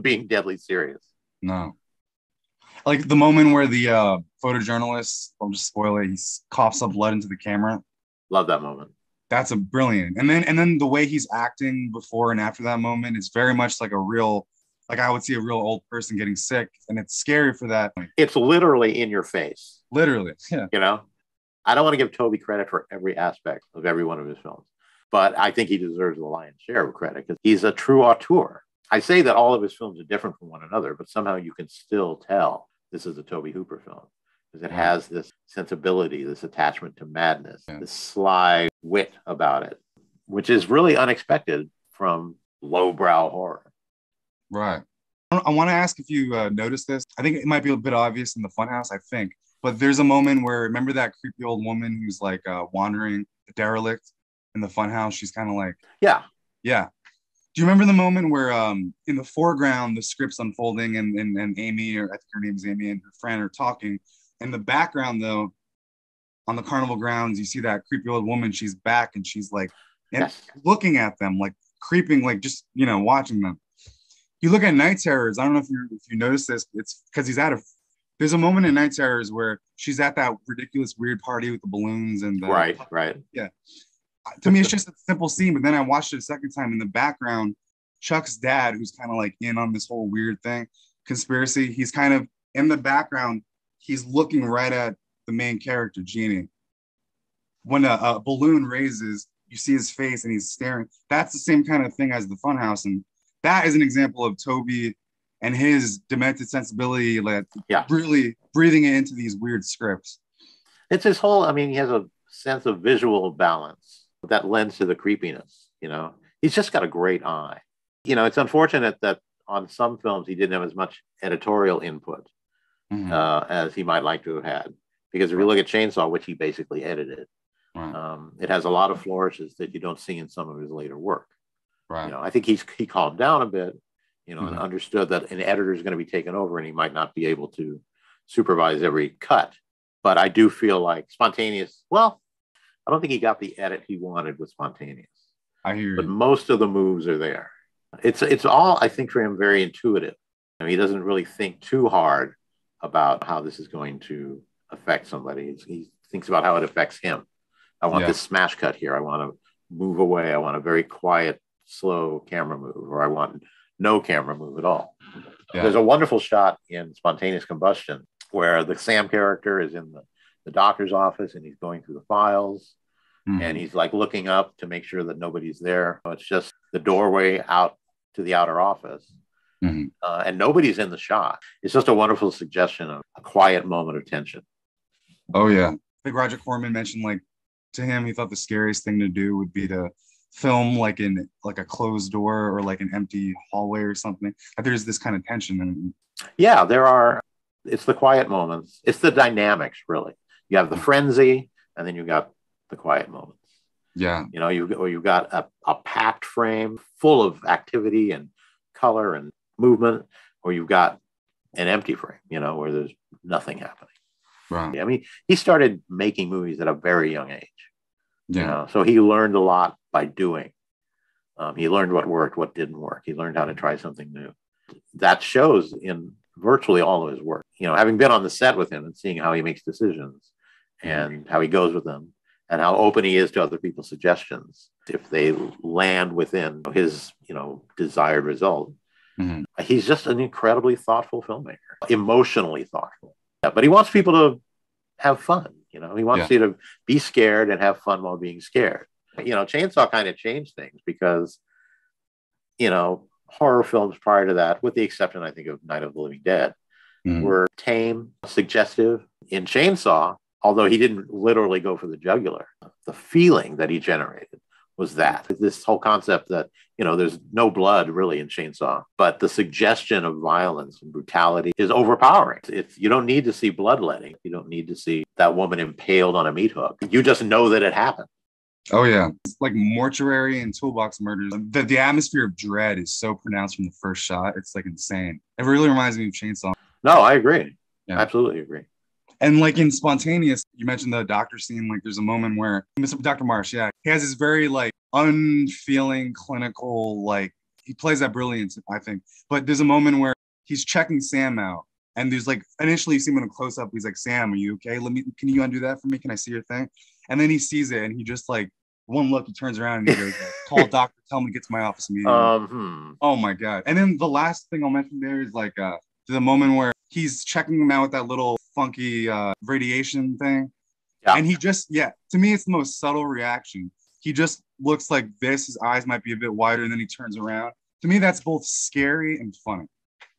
B: being deadly serious.
A: No. Like the moment where the photojournalist, I'll just spoil it, he coughs up blood into the camera.
B: Love that moment.
A: That's a brilliant. And then the way he's acting before and after that moment is very much like a real, like I would see a real old person getting sick, and it's scary for that.
B: It's literally in your face.
A: Literally, yeah.
B: I don't want to give Tobe credit for every aspect of every one of his films, but I think he deserves the lion's share of credit because he's a true auteur. I say that all of his films are different from one another, but somehow you can still tell this is a Tobe Hooper film because it has this sensibility, this attachment to madness, this sly wit about it, which is really unexpected from lowbrow horror.
A: Right. I want to ask if you noticed this. I think it might be a bit obvious in the Funhouse, I think. But there's a moment where, remember that creepy old woman who's like wandering the derelict in the Funhouse? She's kind of like... Yeah. Do you remember the moment where in the foreground, the script's unfolding and Amy, or I think her name's Amy, and her friend are talking. In the background, though, on the carnival grounds, you see that creepy old woman. She's back and she's like looking at them, like creeping, like just, watching them. You look at Night Terrors. I don't know if you notice this. It's because there's a moment in Night Terrors where she's at that ridiculous weird party with the balloons and
B: right.
A: Yeah. To me, it's just a simple scene, but then I watched it a second time in the background. Chuck's dad, who's kind of like in on this whole weird thing, conspiracy, he's kind of in the background. He's looking right at the main character, Jeannie. When a balloon raises, you see his face and he's staring. That's the same kind of thing as the Funhouse. And that is an example of Tobe and his demented sensibility, like really breathing it into these weird scripts.
B: It's his whole, he has a sense of visual balance that lends to the creepiness. He's just got a great eye. It's unfortunate that on some films he didn't have as much editorial input as he might like to have had, because if you look at Chainsaw, which he basically edited, it has a lot of flourishes that you don't see in some of his later work. I think he calmed down a bit, and understood that an editor is going to be taken over and he might not be able to supervise every cut. But I do feel like Spontaneous, I don't think he got the edit he wanted with Spontaneous.
A: I hear you.
B: But most of the moves are there. It's all, I think, for him, very intuitive. He doesn't really think too hard about how this is going to affect somebody. He thinks about how it affects him. I want this smash cut here. I want to move away. I want a very quiet, slow camera move, or I want no camera move at all. There's a wonderful shot in Spontaneous Combustion where the Sam character is in the doctor's office and he's going through the files and he's like looking up to make sure that nobody's there. It's just the doorway out to the outer office and nobody's in the shot. It's just a wonderful suggestion of a quiet moment of tension.
A: Oh yeah. I think Roger Corman mentioned to him, he thought the scariest thing to do would be to film in a closed door or like an empty hallway or something. There's this kind of tension.
B: Yeah, it's the quiet moments. It's the dynamics, really. You have the frenzy, and then you got the quiet moments.
A: Yeah.
B: You've got a packed frame full of activity and color and movement, or you've got an empty frame, where there's nothing happening. Right. He started making movies at a very young age. Yeah. So he learned a lot by doing. He learned what worked, what didn't work. He learned how to try something new. That shows in virtually all of his work. Having been on the set with him and seeing how he makes decisions and how he goes with them and how open he is to other people's suggestions, if they land within his, desired result, he's just an incredibly thoughtful filmmaker, emotionally thoughtful. But he wants people to have fun. He wants you to be scared and have fun while being scared. Chainsaw kind of changed things because, horror films prior to that, with the exception, I think, of Night of the Living Dead, were tame, suggestive. In Chainsaw, although he didn't literally go for the jugular, the feeling that he generated was that. This whole concept that, there's no blood really in Chainsaw, but the suggestion of violence and brutality is overpowering. You don't need to see bloodletting. You don't need to see that woman impaled on a meat hook. You just know that it happened.
A: Oh, yeah. It's like Mortuary and Toolbox Murders. The atmosphere of dread is so pronounced from the first shot. It's like insane. It really reminds me of Chainsaw.
B: No, I agree. Yeah. Absolutely agree.
A: And like in Spontaneous, you mentioned the doctor scene. Like there's a moment where Dr. Marsh, he has this very like unfeeling clinical, like he plays that brilliance, I think. But there's a moment where he's checking Sam out. And there's like, initially you see him in a close up. He's like, Sam, are you okay? Can you undo that for me? Can I see your thing? And then he sees it and he just like, one look, he turns around and he goes, call a doctor, tell him to get to my office immediately. Oh my God. And then the last thing I'll mention there is like the moment where he's checking him out with that little funky radiation thing. Yeah. And he just, to me, it's the most subtle reaction. He just looks like this. His eyes might be a bit wider and then he turns around. To me, that's both scary and funny.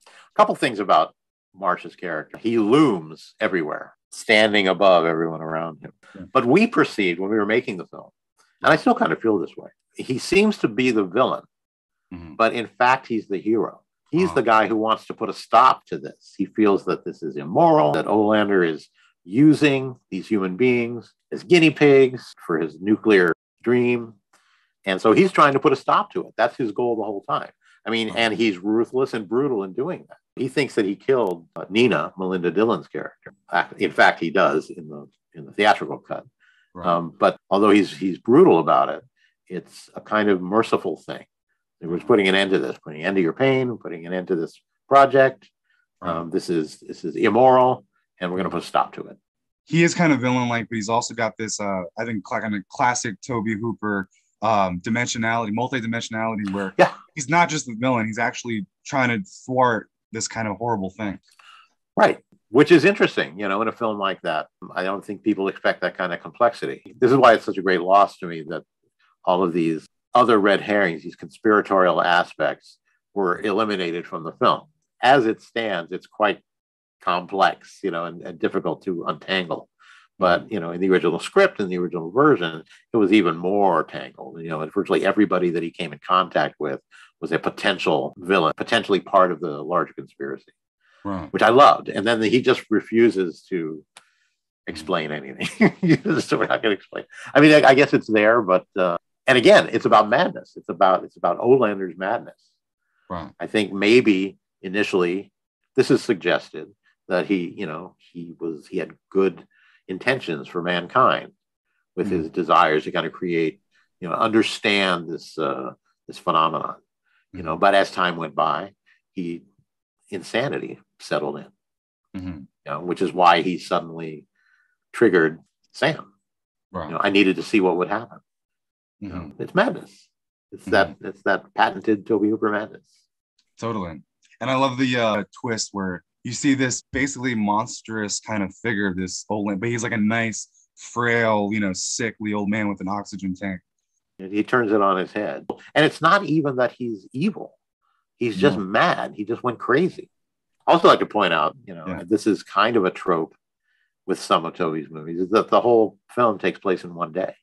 B: A couple things about Marsh's character. He looms everywhere, standing above everyone around him. Yeah. But we perceived when we were making the film, and I still kind of feel this way, he seems to be the villain, but in fact, he's the hero. He's the guy who wants to put a stop to this. He feels that this is immoral, that Olander is using these human beings as guinea pigs for his nuclear dream. And so he's trying to put a stop to it. That's his goal the whole time. I mean, and he's ruthless and brutal in doing that. He thinks that he killed Nina, Melinda Dillon's character. In fact, he does in the theatrical cut. Right. But although he's brutal about it, it's a kind of merciful thing. It was putting an end to this, putting an end to your pain, putting an end to this project. Right. This is immoral, and we're going to put a stop to it.
A: He is kind of villain-like, but he's also got this, I think, kind of classic Tobe Hooper multi-dimensionality, where he's not just the villain; he's actually trying to thwart this kind of horrible thing.
B: Right. Which is interesting, in a film like that. I don't think people expect that kind of complexity. This is why it's such a great loss to me that all of these other red herrings, these conspiratorial aspects, were eliminated from the film. As it stands, it's quite complex, and difficult to untangle. But, in the original script, in the original version, it was even more tangled. And virtually everybody that he came in contact with was a potential villain, potentially part of the larger conspiracy. Right. Which I loved. And then he just refuses to explain anything. So we're not going to explain. I mean, I guess it's there, but and again, it's about madness. It's about Olander's madness. Right. I think maybe initially this is suggested that he had good intentions for mankind with his desires to kind of create, understand this phenomenon. But as time went by, insanity settled in, which is why he suddenly triggered Sam. Right. I needed to see what would happen. It's madness. It's that patented Tobe Hooper madness.
A: Totally. And I love the twist where you see this basically monstrous kind of figure of this old man, but he's like a nice, frail, sickly old man with an oxygen tank.
B: And he turns it on his head. And it's not even that he's evil. He's just mad. He just went crazy. I also like to point out, this is kind of a trope with some of Tobe's movies, is that the whole film takes place in one day.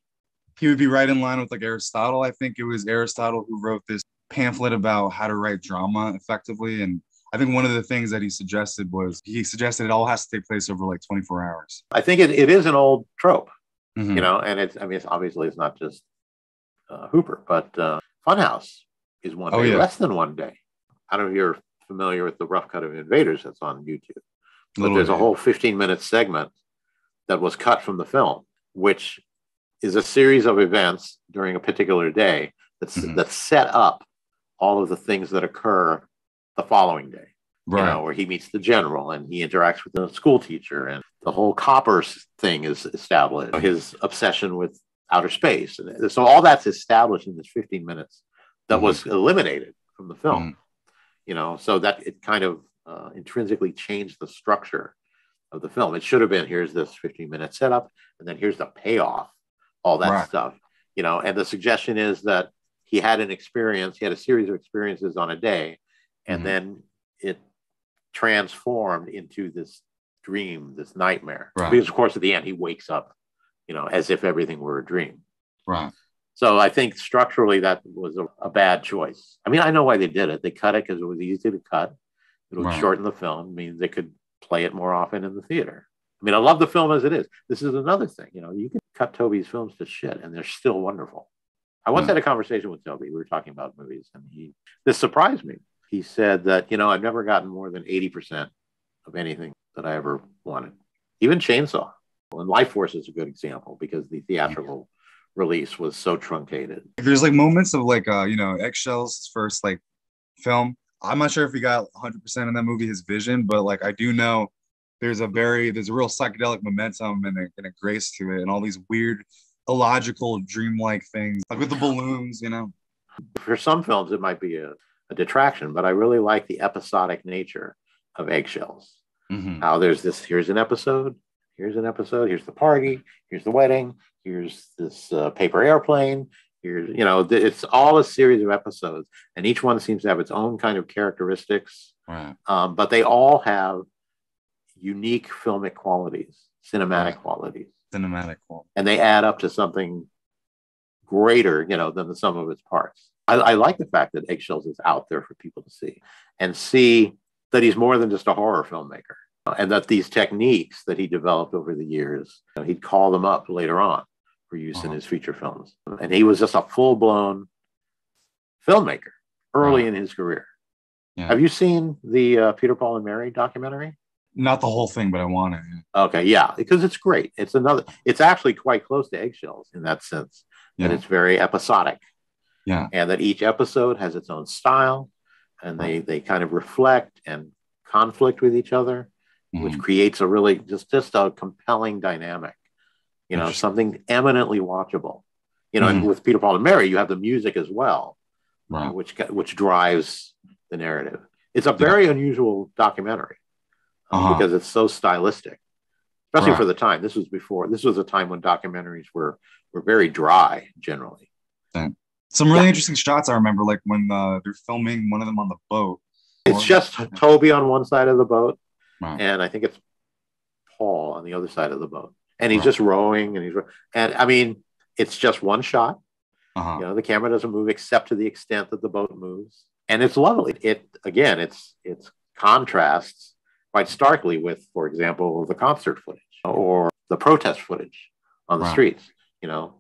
A: He would be right in line with like Aristotle. I think it was Aristotle who wrote this pamphlet about how to write drama effectively. And I think one of the things that he suggested it all has to take place over like 24 hours.
B: I think it is an old trope, and it's obviously it's not just Hooper, but Funhouse is one day, less than one day. I don't know if you're familiar with the rough cut of Invaders that's on YouTube, but there's a whole 15-minute segment that was cut from the film, which is a series of events during a particular day that set up all of the things that occur the following day. Right. Where he meets the general and he interacts with the school teacher, and the whole coppers thing is established. His obsession with outer space, and so all that's established in this 15 minutes that was eliminated from the film. So that it kind of intrinsically changed the structure of the film. It should have been, here's this 15-minute setup, and then here's the payoff, all that stuff. And the suggestion is that he had a series of experiences on a day, and then it transformed into this dream, this nightmare. Right. Because, of course, at the end, he wakes up, as if everything were a dream.
A: Right.
B: So I think structurally that was a bad choice. I mean, I know why they did it. They cut it because it was easy to cut. It would shorten the film, means they could play it more often in the theater. I mean, I love the film as it is. This is another thing. You know, you can cut Tobe's films to shit and they're still wonderful. I once had a conversation with Tobe. We were talking about movies and this surprised me. He said that, you know, I've never gotten more than 80% of anything that I ever wanted. Even Chainsaw. And Life Force is a good example because the theatrical release was so truncated.
A: There's like moments of like, you know, Eggshell's first like film. I'm not sure if he got 100% in that movie, his vision, but like I do know there's a real psychedelic momentum and a grace to it, and all these weird, illogical, dreamlike things, like with the balloons, you know.
B: For some films, it might be a detraction, but I really like the episodic nature of Eggshells. How there's this, here's an episode, here's the party, here's the wedding, here's this paper airplane. Here's, you know, it's all a series of episodes, and each one seems to have its own kind of characteristics. But they all have unique filmic qualities, cinematic qualities. And they add up to something greater, you know, than the sum of its parts. I like the fact that Eggshells is out there for people to see and see that he's more than just a horror filmmaker, and that these techniques that he developed over the years, you know, he'd call them up later on for use in his feature films. And he was just a full-blown filmmaker early in his career. Have you seen the Peter, Paul, and Mary documentary?
A: Not the whole thing, but I want it.
B: Okay, yeah, because it's great. It's actually quite close to Eggshells in that sense, that it's very episodic. And that each episode has its own style, and they kind of reflect and conflict with each other, which creates a really just a compelling dynamic. You know, something eminently watchable. You know, and with Peter, Paul, and Mary, you have the music as well, which drives the narrative. It's a very unusual documentary because it's so stylistic, especially for the time. This was a time when documentaries were very dry generally.
A: Some really interesting shots I remember, like when they're filming one of them on the boat.
B: It's just Tobe on one side of the boat, and I think it's Paul on the other side of the boat. And he's just rowing, and I mean, it's just one shot. You know, the camera doesn't move except to the extent that the boat moves, and it's lovely. It's contrasts quite starkly with, for example, the concert footage or the protest footage on the streets. You know,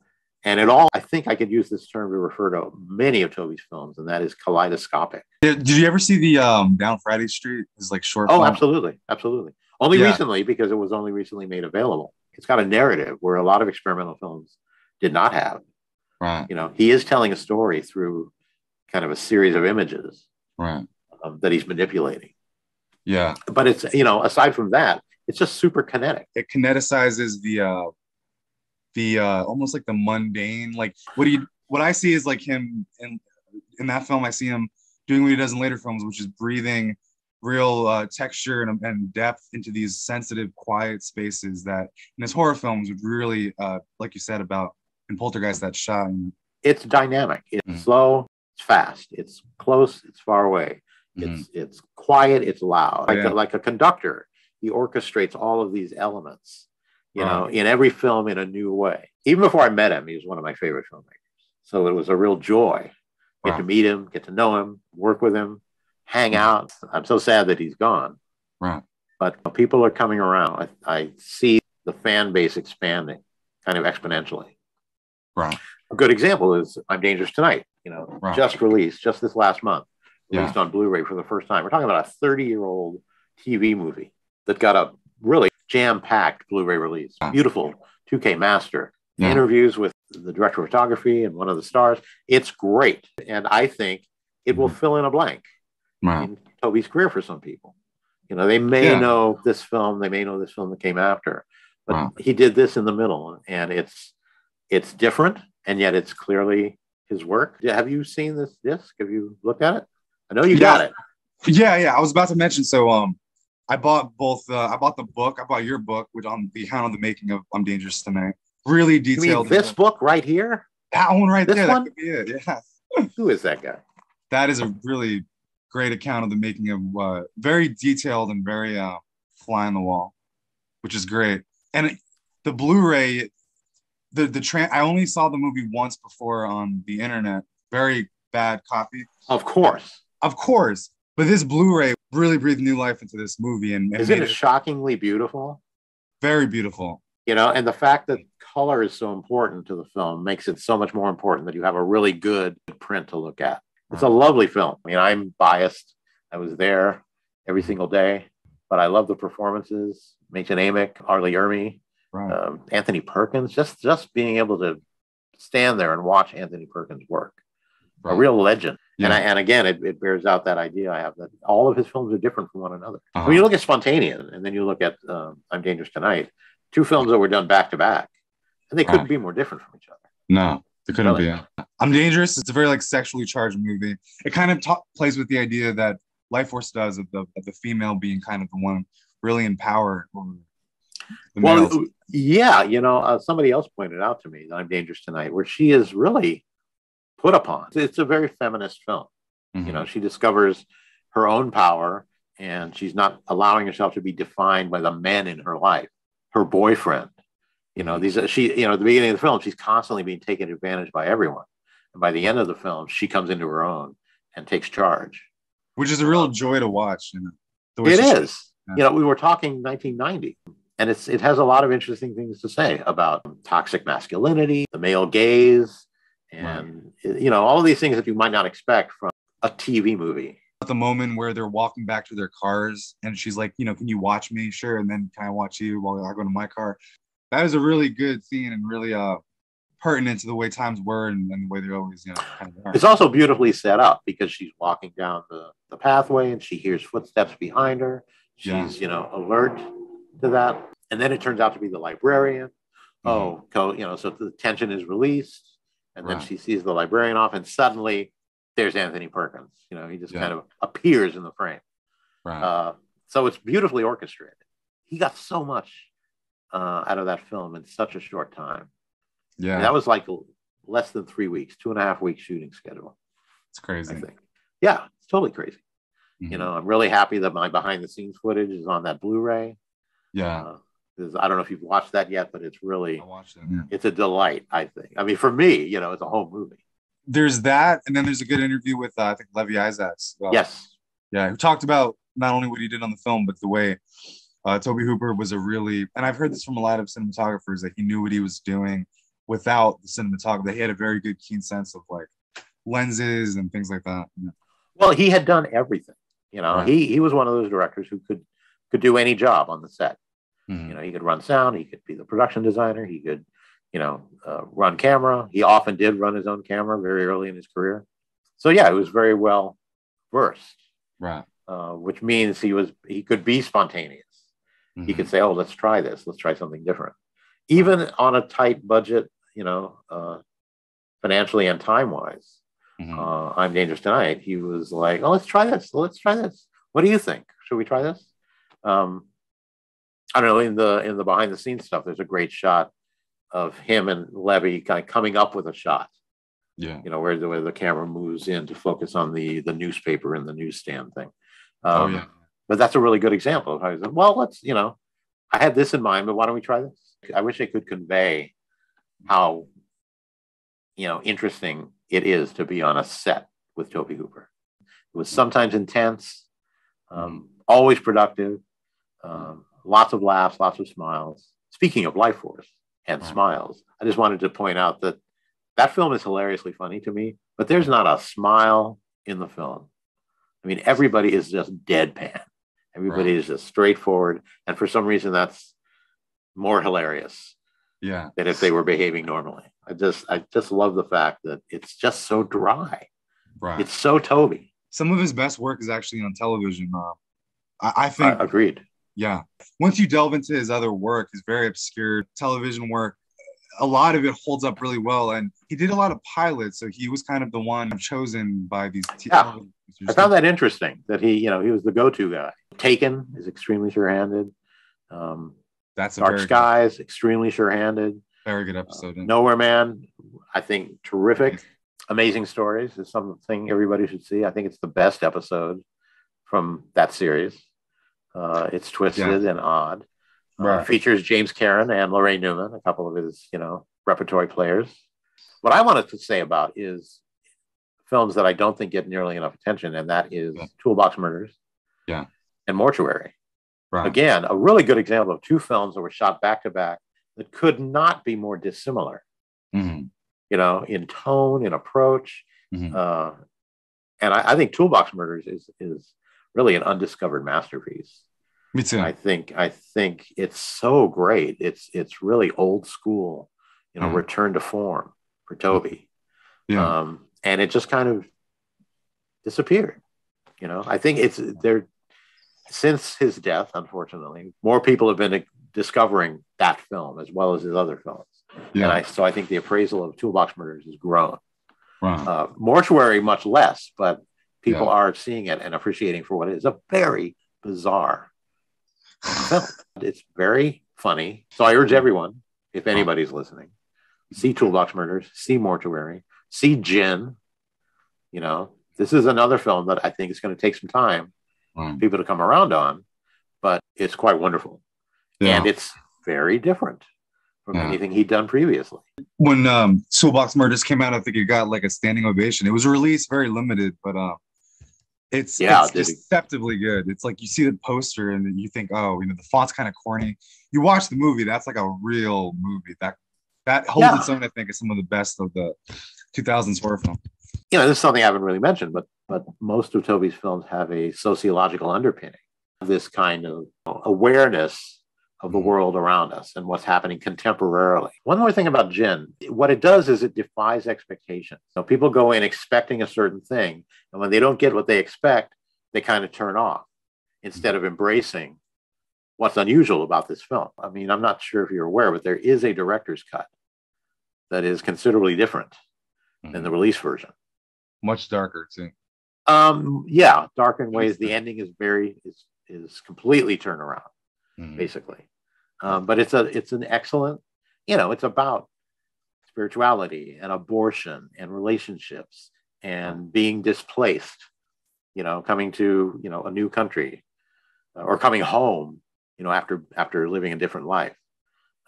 B: and I think I could use this term to refer to many of Tobe's films, and that is kaleidoscopic.
A: Did you ever see the Down Friday Street? His like short film?
B: Absolutely. Only recently, because it was only recently made available. It's got a narrative where a lot of experimental films did not have. You know, he is telling a story through kind of a series of images that he's manipulating. But it's, you know, aside from that, it's just super kinetic.
A: It kineticizes the almost like the mundane. Like what I see is like him in that film. I see him doing what he does in later films, which is breathing real texture and depth into these sensitive, quiet spaces that in his horror films would really, like you said about in Poltergeist, that shot.
B: It's dynamic. It's slow. It's fast. It's close. It's far away. It's quiet. It's loud. Like a conductor, he orchestrates all of these elements, you know, in every film in a new way. Even before I met him, he was one of my favorite filmmakers. So it was a real joy. Get to meet him, get to know him, work with him, hang out. I'm so sad that he's gone. But people are coming around. I see the fan base expanding kind of exponentially. A good example is I'm Dangerous Tonight, you know, just released just this last month, released on Blu-ray for the first time. We're talking about a 30-year-old TV movie that got a really jam-packed Blu-ray release. Beautiful 2K master. Interviews with the director of photography and one of the stars. It's great. And I think it will fill in a blank in Tobe's career for some people. You know, they may know this film, they may know this film that came after, but he did this in the middle, and it's different, and yet it's clearly his work. Have you seen this disc? Have you looked at it? I know you got it.
A: I was about to mention. So I bought both. I bought the book. I bought your book, which on the account of the making of I'm Dangerous Tonight. Really detailed.
B: You mean this book right here?
A: That one right there.
B: One?
A: That could be it. Yeah.
B: Who is that guy?
A: That is a really great account of the making of very detailed and very fly on the wall, which is great. And the Blu-ray, I only saw the movie once before on the internet. Very bad copy.
B: Of course.
A: Of course. But this Blu-ray really breathed new life into this movie. And
B: isn't it shockingly beautiful?
A: Very beautiful.
B: You know, and the fact that color is so important to the film makes it so much more important that you have a really good print to look at. It's a lovely film. I mean, I'm biased. I was there every single day, but I love the performances. Machen Amick, Arlie Ermey, Anthony Perkins, just being able to stand there and watch Anthony Perkins work. Right. A real legend. Yeah. And again, it bears out that idea I have that all of his films are different from one another. When you look at Spontaneous and then you look at I'm Dangerous Tonight, two films that were done back to back, and they couldn't be more different from each other.
A: No, they couldn't be. I'm Dangerous. It's a very sexually charged movie. It kind of plays with the idea that Life Force does of the female being kind of the one really in power.
B: Yeah, you know, somebody else pointed out to me that I'm Dangerous Tonight, where she is really put upon. It's a very feminist film. Mm-hmm. You know, she discovers her own power, and she's not allowing herself to be defined by the men in her life. Her boyfriend, you know, at the beginning of the film, she's constantly being taken advantage by everyone, and by the end of the film, she comes into her own and takes charge,
A: which is a real joy to watch. You know,
B: it is. Yeah. You know, we were talking 1990. And it has a lot of interesting things to say about toxic masculinity, the male gaze, and you know, all of these things that you might not expect from a TV movie.
A: At the moment where they're walking back to their cars, and she's like, you know, can you watch me? Sure. And then can I watch you while I go to my car? That is a really good scene and really pertinent to the way times were and the way they're always, you know, kind of are.
B: It's also beautifully set up because she's walking down the pathway and she hears footsteps behind her. She's, you know, alert to that, and then it turns out to be the librarian. You know, so the tension is released, and then she sees the librarian off, and suddenly there's Anthony Perkins. You know, he just kind of appears in the frame. So it's beautifully orchestrated. He got so much out of that film in such a short time. Yeah, and that was like less than 3 weeks, 2.5 week shooting schedule.
A: It's crazy.
B: I think. Yeah, it's totally crazy. Mm-hmm. You know, I'm really happy that my behind the scenes footage is on that Blu-ray.
A: Yeah.
B: I don't know if you've watched that yet, but it's really,
A: it's
B: a delight, I think. I mean, for me, you know, it's a home movie.
A: There's that. And then there's a good interview with, I think, Levi Isaacs.
B: Yes.
A: Yeah. Who talked about not only what he did on the film, but the way Tobe Hooper was and I've heard this from a lot of cinematographers, that he knew what he was doing without the cinematography, that he had a very good, keen sense of lenses and things like that. Yeah.
B: Well, he had done everything. You know, he was one of those directors who could do any job on the set. Mm-hmm. You know, he could run sound, he could be the production designer, he could, you know, run camera. He often did run his own camera very early in his career. So yeah, he was very well versed.
A: Right.
B: Which means he could be spontaneous. Mm-hmm. He could say, "Oh, let's try this. Let's try something different." Even on a tight budget, you know, financially and time-wise. Mm-hmm. I'm Dangerous Tonight. He was like, "Oh, let's try this. Let's try this. What do you think? Should we try this?" I don't know. In the behind the scenes stuff, there's a great shot of him and Levy kind of coming up with a shot.
A: Yeah.
B: You know, where the camera moves in to focus on the newspaper and the newsstand thing. But that's a really good example of how he said, "Well, let's, you know, I had this in mind, but why don't we try this?" I wish I could convey how, you know, interesting it is to be on a set with Tobe Hooper. It was sometimes intense, always productive, lots of laughs, lots of smiles. Speaking of Life Force and smiles, I just wanted to point out that film is hilariously funny to me, but there's not a smile in the film. I mean, everybody is just deadpan. Everybody is just straightforward. And for some reason, that's more hilarious than if they were behaving normally. I just love the fact that it's just so dry. Right. It's so Tobe.
A: Some of his best work is actually on television. I think.
B: Agreed.
A: Yeah. Once you delve into his other work, his very obscure television work, a lot of it holds up really well. And he did a lot of pilots, so he was kind of the one chosen by these.
B: I found that interesting that he was the go-to guy. Taken is extremely sure-handed.
A: That's
B: Dark Skies, extremely sure-handed.
A: Very good episode.
B: Nowhere Man, I think terrific. Amazing Stories is something everybody should see. I think it's the best episode from that series. It's twisted and odd. Features James Karen and Lorraine Newman, a couple of his, repertory players. What I wanted to say about is films that I don't think get nearly enough attention, and that is Toolbox Murders and Mortuary. Right. Again, a really good example of two films that were shot back to back that could not be more dissimilar, you know, in tone, in approach. And I think Toolbox Murders is really an undiscovered masterpiece.
A: Me too.
B: I think it's so great. It's really old school, you know, return to form for Tobe. And it just kind of disappeared. You know, I think it's there since his death, unfortunately, more people have been discovering that film as well as his other films. And so I think the appraisal of Toolbox Murders has grown. Mortuary, much less, but people are seeing it and appreciating for what it is. A very bizarre film. It's very funny. So I urge everyone, if anybody's listening, see Toolbox Murders, see Mortuary, see Gin. You know, this is another film that I think is going to take some time for people to come around on, but it's quite wonderful. And it's very different from anything he'd done previously.
A: When Toolbox Murders came out, I think it got like a standing ovation. It was released very limited, but it's deceptively good. It's like you see the poster and then you think, oh, you know, the font's kind of corny. You watch the movie, that's like a real movie. That holds its own, I think, is some of the best of the 2000s horror film.
B: You know, this is something I haven't really mentioned, but most of Tobe's films have a sociological underpinning, this kind of awareness of the world around us and what's happening contemporarily. One more thing about Gin, what it does is it defies expectations. So people go in expecting a certain thing, and when they don't get what they expect, they kind of turn off instead of embracing what's unusual about this film. I mean, I'm not sure if you're aware, but there is a director's cut that is considerably different than the release version.
A: Much darker too.
B: Dark in ways. The ending is completely turned around, basically. But it's an excellent, you know, it's about spirituality and abortion and relationships and being displaced, you know, coming to, you know, a new country or coming home, you know, after living a different life.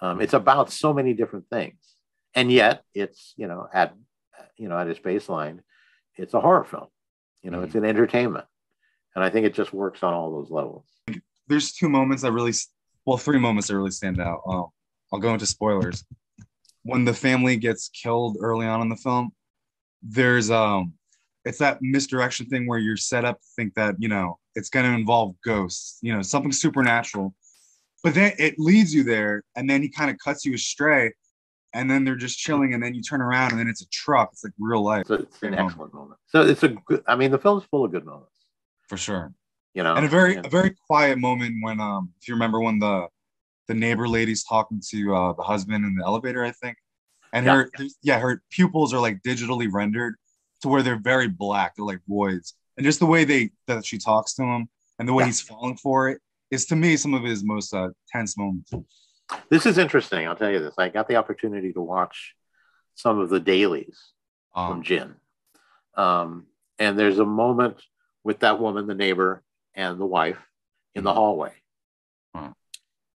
B: It's about so many different things, and yet it's, you know, at its baseline, it's a horror film. You know, it's an entertainment, and I think it just works on all those levels.
A: There's three moments that really stand out. I'll go into spoilers. When the family gets killed early on in the film, there's it's that misdirection thing where you're set up to think that, you know, it's going to involve ghosts, you know, something supernatural, but then it leads you there, and then he kind of cuts you astray, and then they're just chilling, and then you turn around, and then it's a truck. It's like real life.
B: So it's an excellent moment. So it's a good, I mean, the film's full of good moments.
A: For sure.
B: You know,
A: and a very quiet moment when, if you remember when the neighbor lady's talking to the husband in the elevator, I think. And her pupils are like digitally rendered to where they're very black. They're like voids. And just the way that she talks to him and the way he's falling for it is, to me, some of his most tense moments.
B: This is interesting. I'll tell you this. I got the opportunity to watch some of the dailies from Gin. And there's a moment with that woman, the neighbor, and the wife in the hallway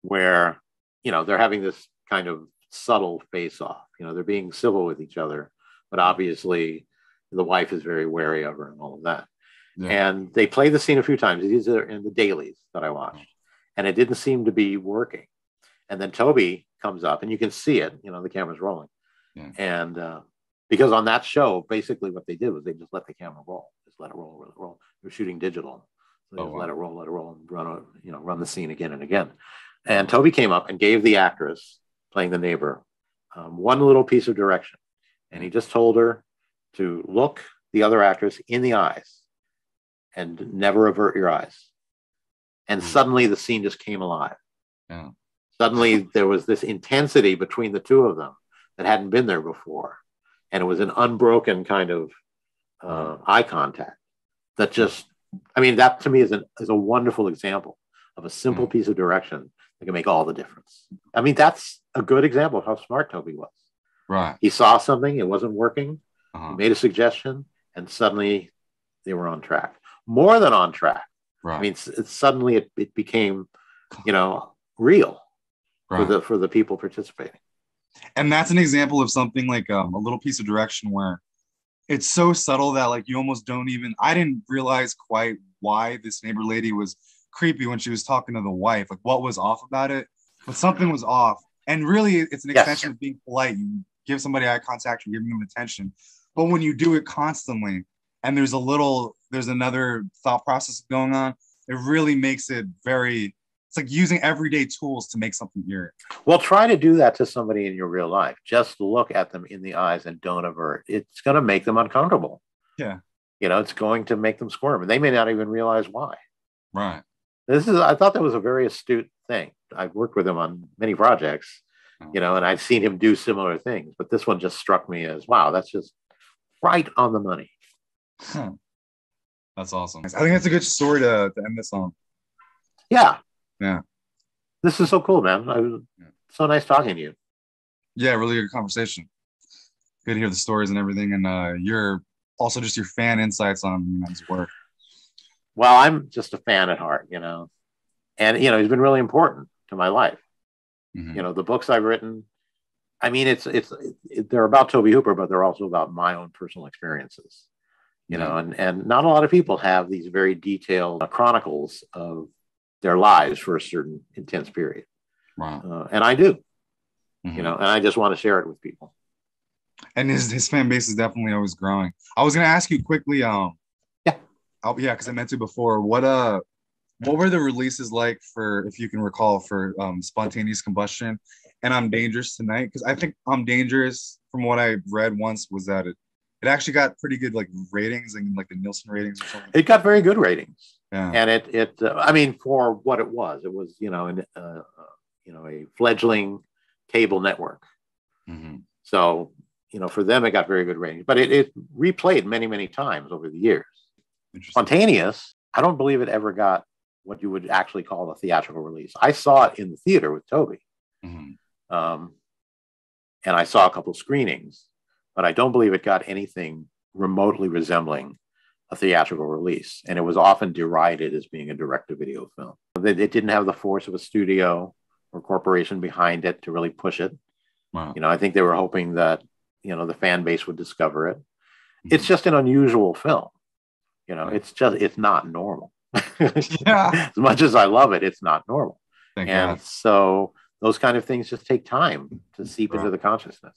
B: where, you know, they're having this kind of subtle face-off. You know, they're being civil with each other, but obviously the wife is very wary of her and all of that. And they play the scene a few times. These are in the dailies that I watched, and it didn't seem to be working. And then Tobe comes up, and you can see it. You know, the camera's rolling. And because on that show, basically what they did was they just let the camera roll. Just let it roll, let it roll. They're shooting digital. So they just let it roll, and run the scene again and again. And Tobe came up and gave the actress playing the neighbor one little piece of direction. And he just told her to look the other actress in the eyes and never avert your eyes. And suddenly the scene just came alive. Suddenly there was this intensity between the two of them that hadn't been there before. And it was an unbroken kind of eye contact that just, I mean, that to me is a wonderful example of a simple piece of direction that can make all the difference. I mean, that's a good example of how smart Tobe was.
A: Right.
B: He saw something, it wasn't working. He made a suggestion, and suddenly they were on track. More than on track. Right. I mean, suddenly it became, you know, real for the people participating.
A: And that's an example of something like a little piece of direction where it's so subtle that like you almost don't even, I didn't realize quite why this neighbor lady was creepy when she was talking to the wife, like what was off about it, but something was off. And really it's an extension of being polite. You give somebody eye contact, you're giving them attention. But when you do it constantly and there's another thought process going on, it really makes it very, it's like using everyday tools to make something hear it.
B: Well, try to do that to somebody in your real life. Just look at them in the eyes and don't avert. It's going to make them uncomfortable.
A: Yeah.
B: It's going to make them squirm, and they may not even realize why.
A: Right.
B: I thought that was a very astute thing. I've worked with him on many projects, and I've seen him do similar things, but this one just struck me as, wow, that's just right on the money.
A: Huh. That's awesome. I think that's a good story to end this on.
B: Yeah.
A: Yeah.
B: This is so cool, man. So nice talking to you.
A: Yeah, really good conversation. Good to hear the stories and everything. And you're also just your fan insights on his work.
B: Well, I'm just a fan at heart, and, he's been really important to my life. Mm-hmm. The books I've written, I mean, they're about Tobe Hooper, but they're also about my own personal experiences, and not a lot of people have these very detailed chronicles of their lives for a certain intense period.
A: Wow.
B: And I do, and I just want to share it with people.
A: And his fan base is definitely always growing. I was going to ask you quickly, because I meant to before, what were the releases like for, if you can recall, for Spontaneous Combustion and I'm Dangerous Tonight? Because I think I'm Dangerous, from what I read once, was that it actually got pretty good like ratings and like the Nielsen ratings or something.
B: It got very good ratings.
A: Yeah.
B: And I mean, for what it was a fledgling cable network. Mm-hmm. So, for them, it got very good ratings, but it replayed many, many times over the years. Spontaneous, I don't believe it ever got what you would actually call a theatrical release. I saw it in the theater with Tobe. Mm-hmm. And I saw a couple of screenings, but I don't believe it got anything remotely resembling a theatrical release. And it was often derided as being a direct-to-video film. It didn't have the force of a studio or corporation behind it to really push it.
A: Wow.
B: I think they were hoping that, the fan base would discover it. Mm-hmm. It's just an unusual film. It's not normal.
A: Yeah.
B: As much as I love it, it's not normal.
A: Thank God.
B: So those kind of things just take time to seep into the consciousness.